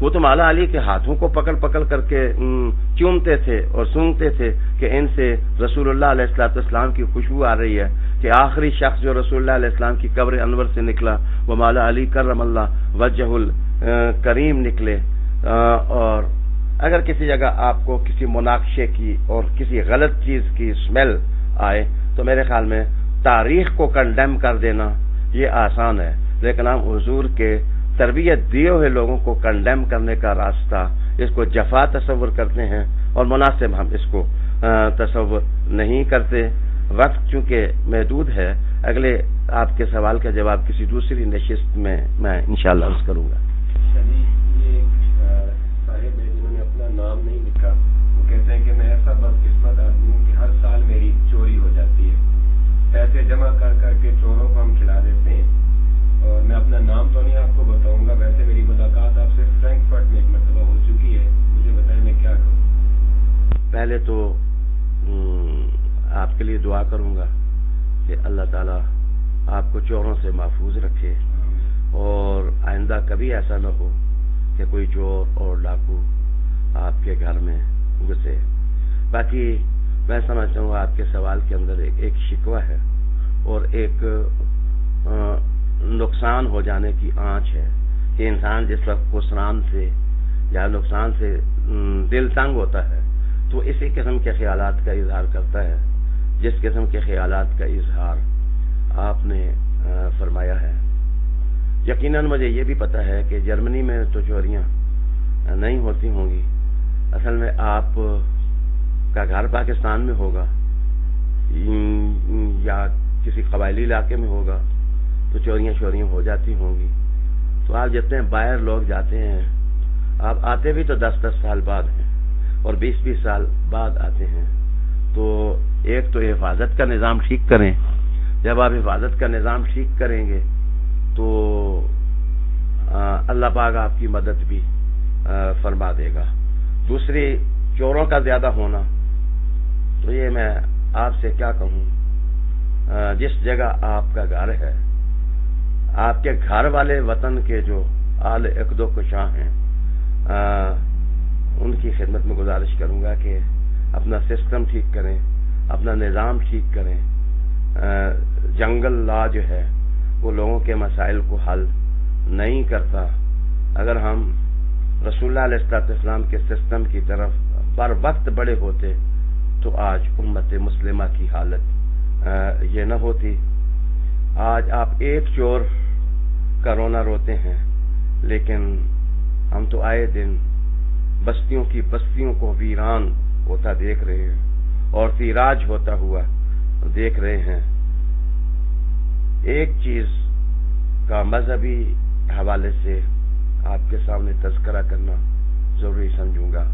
وہ تو مولا علی کے ہاتھوں کو پکڑ پکڑ کر کے چومتے تھے اور سونگتے تھے کہ ان سے رسول اللہ علیہ السلام کی خوشبو آ رہی ہے، کہ آخری شخص جو رسول اللہ علیہ السلام کی قبر انور سے نکلا وہ مولا علی کرم اللہ وجہ الکریم نکلے۔ اور اگر کسی جگہ آپ کو کسی مناقشے کی اور کسی غلط چیز کی اسمیل آئے تو میرے خیال میں تاریخ کو کنڈیم کر دینا یہ آسان ہے، لیکن ہم حضور کے تربیت دیے ہوئے لوگوں کو کنڈیم کرنے کا راستہ، اس کو جفا تصور کرتے ہیں اور مناسب ہم اس کو تصور نہیں کرتے۔ وقت چونکہ محدود ہے، اگلے آپ کے سوال کا جواب کسی دوسری نشست میں انشاءاللہ عرض کروں گا۔ یہ صاحب ہے جنہوں نے اپنا نام نہیں لکھا، وہ کہتے ہیں کہ میں ایسا بدقسمت آدمی ہوں کہ ہر سال میری چوری ہو جاتی ہے، پیسے جمع کر کر کے چوروں کو ہم کھلا دیتے ہیں، اور میں اپنا نام تو نہیں آپ کو بتاؤں گا، ویسے میری ملاقات آپ سے فرینکفرٹ میں ایک مرتبہ ہو چکی ہے، مجھے بتائیں میں کیا کروں؟ پہلے تو آپ کے لیے دعا کروں گا کہ اللہ تعالیٰ آپ کو چوروں سے محفوظ رکھے اور آئندہ کبھی ایسا نہ ہو کہ کوئی چور اور ڈاکو آپ کے گھر میں گھسے۔ باقی میں سمجھتا ہوں آپ کے سوال کے اندر ایک شکوہ ہے اور ایک نقصان ہو جانے کی آنچ ہے کہ انسان جس وقت خسران سے یا نقصان سے دل تنگ ہوتا ہے تو اسی قسم کے خیالات کا اظہار کرتا ہے جس قسم کے خیالات کا اظہار آپ نے فرمایا ہے۔ یقیناً مجھے یہ بھی پتہ ہے کہ جرمنی میں تو چوریاں نہیں ہوتی ہوں گی، اصل میں آپ کا گھر پاکستان میں ہوگا یا کسی قبائلی علاقے میں ہوگا تو چوریاں ہو جاتی ہوں گی۔ تو آپ جتنے باہر لوگ جاتے ہیں، آپ آتے بھی تو 10 سال بعد ہیں اور 20 سال بعد آتے ہیں، تو ایک تو حفاظت کا نظام ٹھیک کریں۔ جب آپ حفاظت کا نظام ٹھیک کریں گے تو اللہ پاک آپ کی مدد بھی فرما دے گا۔ دوسری، چوروں کا زیادہ ہونا، تو یہ میں آپ سے کیا کہوں، جس جگہ آپ کا گھر ہے، آپ کے گھر والے وطن کے جو آل عقد و کشاں ہیں، ان کی خدمت میں گزارش کروں گا کہ اپنا سسٹم ٹھیک کریں، اپنا نظام ٹھیک کریں۔ جنگل لا جو ہے وہ لوگوں کے مسائل کو حل نہیں کرتا۔ اگر ہم رسول اللہ علیہ السلام کے سسٹم کی طرف بر وقت بڑے ہوتے تو آج امت مسلمہ کی حالت یہ نہ ہوتی۔ آج آپ ایک چور کا رونا روتے ہیں، لیکن ہم تو آئے دن بستیوں کی بستیوں کو ویران ہوتا دیکھ رہے ہیں اور تیراج ہوتا ہوا دیکھ رہے ہیں۔ ایک چیز کا مذہبی حوالے سے آپ کے سامنے تذکرہ کرنا ضروری سمجھوں گا،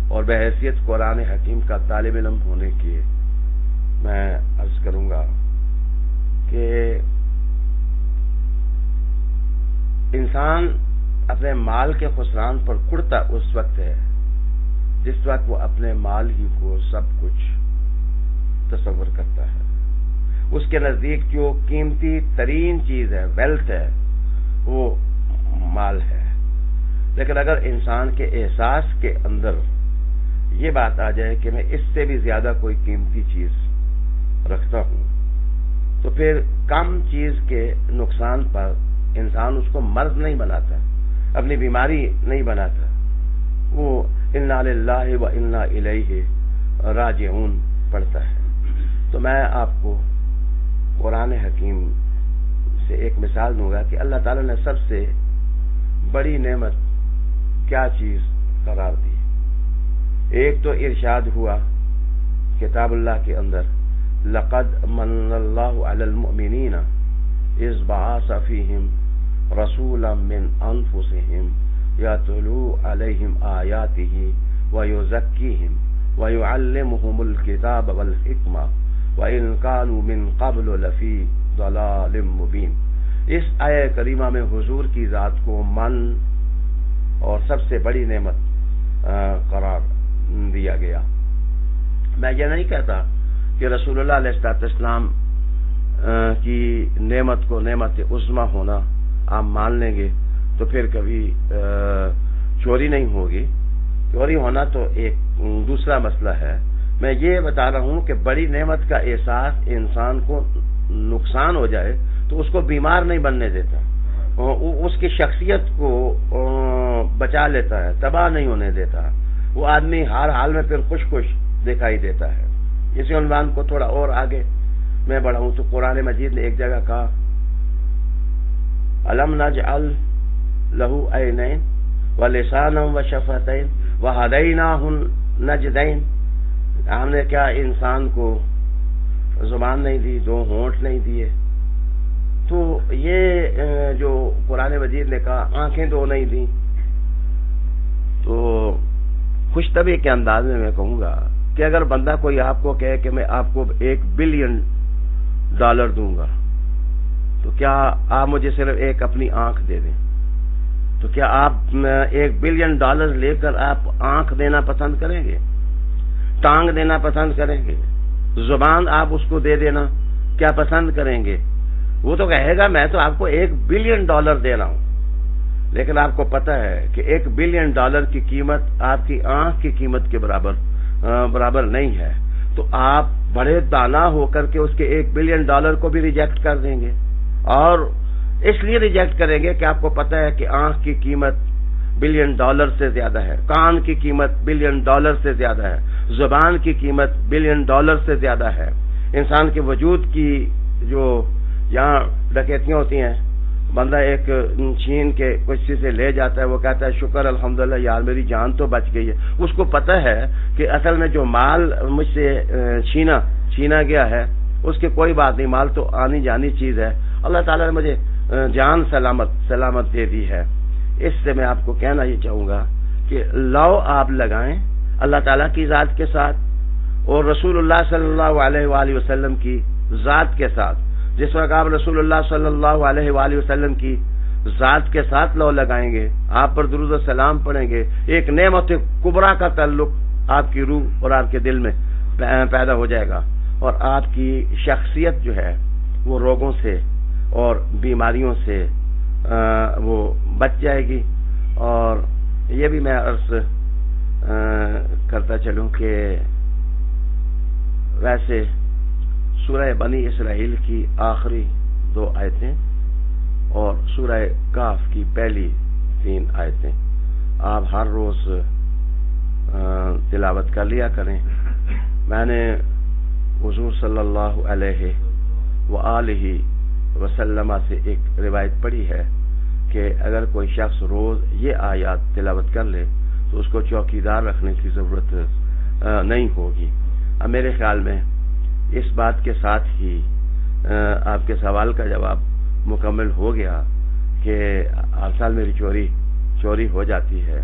اور بحیثیت قرآن حکیم کا طالب علم ہونے کے میں عرض کروں گا کہ انسان اپنے مال کے خسران پر کڑتا اس وقت ہے جس وقت وہ اپنے مال ہی کو سب کچھ تصور کرتا ہے۔ اس کے نزدیک جو قیمتی ترین چیز ہے، ویلتھ ہے، وہ مال ہے۔ لیکن اگر انسان کے احساس کے اندر یہ بات آ جائے کہ میں اس سے بھی زیادہ کوئی قیمتی چیز رکھتا ہوں، تو پھر کم چیز کے نقصان پر انسان اس کو مرض نہیں بناتا، اپنی بیماری نہیں بناتا، وہ انا للہ و انا الیہ راجعون پڑھتا ہے۔ تو میں آپ کو قرآن حکیم سے ایک مثال دوں گا کہ اللہ تعالیٰ نے سب سے بڑی نعمت کیا چیز قرار دی۔ ایک تو ارشاد ہوا کتاب اللہ کے اندر، لقد من اللہ علی المؤمنین اذ بعث فیہم رسولا من انفسہم یتلو علیہم آیاتہ ویزکیہم ویعلمہم الکتاب والحکمہ وَإِن كَانُوا مِن قَبْلُ لَفِي ضَلَالٍ مُبِينٍ۔ اس آیہ کریمہ میں حضور کی ذات کو من اور سب سے بڑی نعمت قرار دیا گیا۔ میں یہ نہیں کہتا کہ رسول اللہ علیہ السلام کی نعمت کو نعمت عظمیٰ ہونا آپ مان لیں گے تو پھر کبھی چوری نہیں ہوگی. چوری ہونا تو ایک دوسرا مسئلہ ہے. میں یہ بتا رہا ہوں کہ بڑی نعمت کا احساس انسان کو نقصان ہو جائے تو اس کو بیمار نہیں بننے دیتا, اس کی شخصیت کو بچا لیتا ہے, تباہ نہیں ہونے دیتا. وہ آدمی ہر حال میں پھر خوش خوش دکھائی دیتا ہے. اسی عنوان کو تھوڑا اور آگے میں بڑھاؤں تو قرآن مجید نے ایک جگہ کہا الم نجعل لہ عینین ولسانا وشفتین وہدیناہ النجدین. ہم نے کیا انسان کو زبان نہیں دی, 2 ہونٹ نہیں دیے. تو یہ جو قرآن مجید نے کہا آنکھیں 2 نہیں دی. تو خوش طبع کے انداز میں کہوں گا کہ اگر بندہ کوئی آپ کو کہے کہ میں آپ کو $1 بلین دوں گا تو کیا آپ مجھے صرف ایک اپنی آنکھ دے دیں؟ تو کیا آپ $1 بلین لے کر آپ آنکھ دینا پسند کریں گے؟ ٹانگ دینا پسند کریں گے؟ زبان آپ اس کو دے دینا کیا پسند کریں گے؟ وہ تو کہے گا میں تو آپ کو $1 بلین دے رہا ہوں. لیکن آپ کو پتہ ہے کہ $1 بلین کی قیمت آپ کی آنکھ کی قیمت کے برابر نہیں ہے. تو آپ بڑے دانا ہو کر کے اس کے $1 بلین کو بھی ریجیکٹ کر دیں گے. اور اس لیے ریجیکٹ کریں گے کہ آپ کو پتہ ہے کہ آنکھ کی قیمت $1 بلین سے زیادہ ہے, کان کی قیمت $1 بلین سے زیادہ ہے, زبان کی قیمت $1 بلین سے زیادہ ہے. انسان کے وجود کی جو یہاں ڈکیتیاں ہوتی ہیں, بندہ ایک چھین کے کچھ چیز سے لے جاتا ہے, وہ کہتا ہے شکر الحمدللہ یار میری جان تو بچ گئی ہے. اس کو پتہ ہے کہ اصل میں جو مال مجھ سے چھینا گیا ہے اس کی کوئی بات نہیں, مال تو آنی جانی چیز ہے. اللہ تعالیٰ نے مجھے جان سلامت دے دی ہے. اس سے میں آپ کو کہنا یہ چاہوں گا کہ لو آپ لگائیں اللہ تعالیٰ کی ذات کے ساتھ اور رسول اللہ صلی اللہ علیہ وآلہ وسلم کی ذات کے ساتھ. جس وقت آپ رسول اللہ صلی اللہ علیہ وآلہ وسلم کی ذات کے ساتھ لو لگائیں گے, آپ پر درود و سلام پڑھیں گے, ایک نعمت کبریٰ کا تعلق آپ کی روح اور آپ کے دل میں پیدا ہو جائے گا, اور آپ کی شخصیت جو ہے وہ روگوں سے اور بیماریوں سے وہ بچ جائے گی. اور یہ بھی میں عرض کرتا چلوں کہ ویسے سورہ بنی اسرائیل کی آخری 2 آیتیں اور سورہ کاف کی پہلی 3 آیتیں آپ ہر روز تلاوت کر لیا کریں. میں نے حضور صلی اللہ علیہ وآلہ وسلم سے ایک روایت پڑھی ہے کہ اگر کوئی شخص روز یہ آیات تلاوت کر لے تو اس کو چوکیدار رکھنے کی ضرورت نہیں ہوگی. اب میرے خیال میں اس بات کے ساتھ ہی آپ کے سوال کا جواب مکمل ہو گیا کہ ہر سال میری چوری ہو جاتی ہے.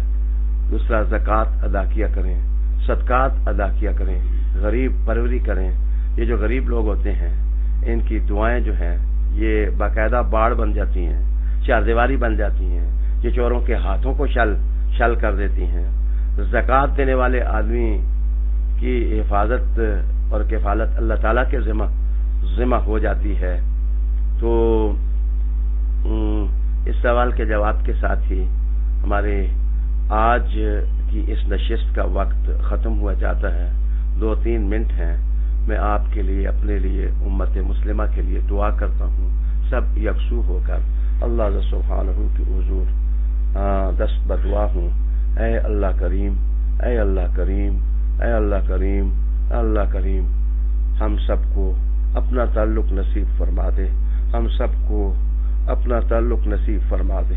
دوسرا زکوٰۃ ادا کیا کریں, صدقات ادا کیا کریں, غریب پروری کریں. یہ جو غریب لوگ ہوتے ہیں ان کی دعائیں جو ہیں یہ باقاعدہ باڑ بن جاتی ہیں, چاردیواری بن جاتی ہیں, یہ چوروں کے ہاتھوں کو شل کر دیتی ہیں. زکوٰۃ دینے والے آدمی کی حفاظت اور کفالت اللہ تعالیٰ کے ذمہ ہو جاتی ہے. تو اس سوال کے جواب کے ساتھ ہی ہمارے آج کی اس نشست کا وقت ختم ہوا جاتا ہے. 2-3 منٹ ہیں. میں آپ کے لیے, اپنے لیے, امت مسلمہ کے لیے دعا کرتا ہوں, سب یکسو ہو کر اللہ سبحانہ کی حضور دست بدعا ہوں. اے اللہ کریم, اے اللہ کریم, اے اللہ کریم, اللہ کریم, ہم سب کو اپنا تعلق نصیب فرما دے, ہم سب کو اپنا تعلق نصیب فرما دے,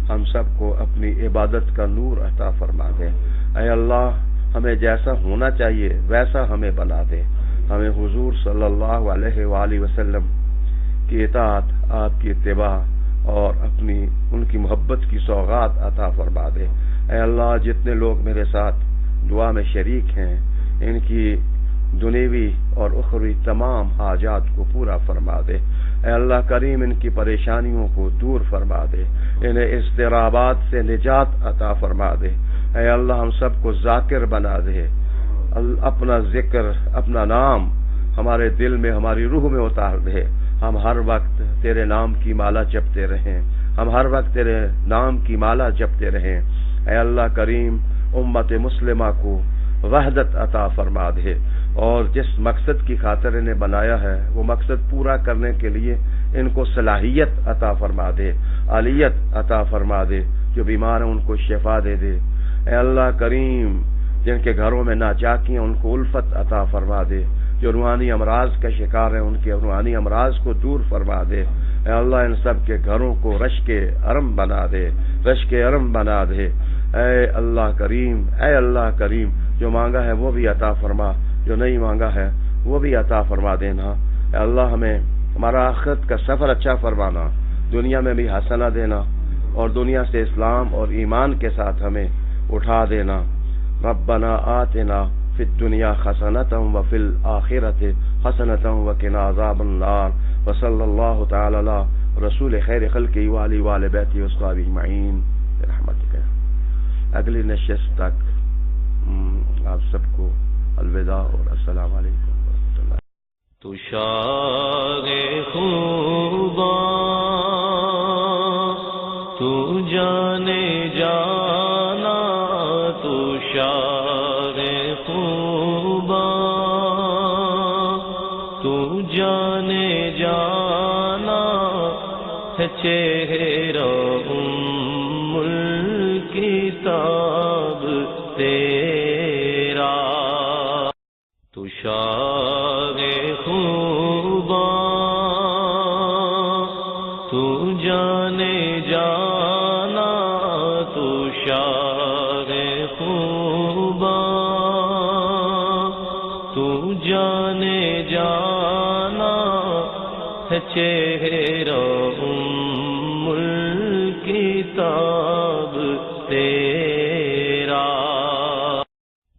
ہم سب کو اپنی عبادت کا نور عطا فرما دے. اے اللہ ہمیں جیسا ہونا چاہیے ویسا ہمیں بنا دے. ہمیں حضور صلی اللہ علیہ وآلہ وسلم کی اطاعت, آپ کی اتباع اور اپنی ان کی محبت کی سوغات عطا فرما دے. اے اللہ جتنے لوگ میرے ساتھ دعا میں شریک ہیں ان کی دنیوی اور اخروی تمام حاجات کو پورا فرما دے. اے اللہ کریم ان کی پریشانیوں کو دور فرما دے, انہیں اضطرابات سے نجات عطا فرما دے. اے اللہ ہم سب کو ذاکر بنا دے, اپنا ذکر, اپنا نام ہمارے دل میں, ہماری روح میں اتار دے. ہم ہر وقت تیرے نام کی مالا جپتے رہیں, ہم ہر وقت تیرے نام کی مالا جپتے رہیں. اے اللہ کریم امت مسلمہ کو وحدت عطا فرما دے، اور جس مقصد کی خاطر انہیں بنایا ہے وہ مقصد پورا کرنے کے لیے ان کو صلاحیت عطا فرما دے، عالیت عطا فرما دے، جو بیمار ہیں ان کو شفا دے دے۔ اے اللہ کریم جن کے گھروں میں ناچاکیاں ان کو الفت عطا فرما دے، جو روحانی امراض کا شکار ہیں ان کے روحانی امراض کو دور فرما دے۔ اے اللہ ان سب کے گھروں کو رشک ارم بنا دے، رشک ارم بنا دے۔ اے اللہ کریم جو مانگا ہے وہ بھی عطا فرما، جو نہیں مانگا ہے وہ بھی عطا فرما دینا۔ اے اللہ ہمیں ہمارا آخرت کا سفر اچھا فرمانا، دنیا میں بھی حسنہ دینا، اور دنیا سے اسلام اور ایمان کے ساتھ ہمیں اٹھا دینا۔ ربنا آتنا فی الدنیا حسنۃ وفی الآخرۃ حسنۃ وقنا عذاب النار، وصلی اللہ تعالی علی رسول خیر خلقہ وآلہ وآل بیتہ واصحابہ اجمعین برحمتک۔ اگلی نشست تک آپ سب کو الوداع اور السلام علیکم ورحمۃ اللہ۔ تو شاہ خوباں تو جانے جانا، تو شاہ خوباں تو جانے جانا ہے، چہرہ ام الکتاب تیرا، تو شاہ خوباں تو جانے جانا، تو شاہ خوباں تو جانے جانا ہے، چہرہ ام الکتاب تیرا،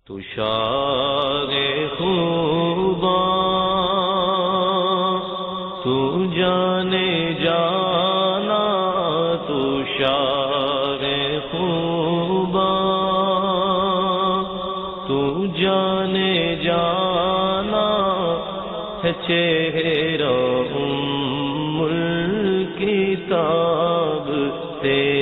تو شاہ خوباں تو جانے جانا، تو شاہ خوباں تو جانے جانا ہے، چہرہ ام الکتاب تیرا۔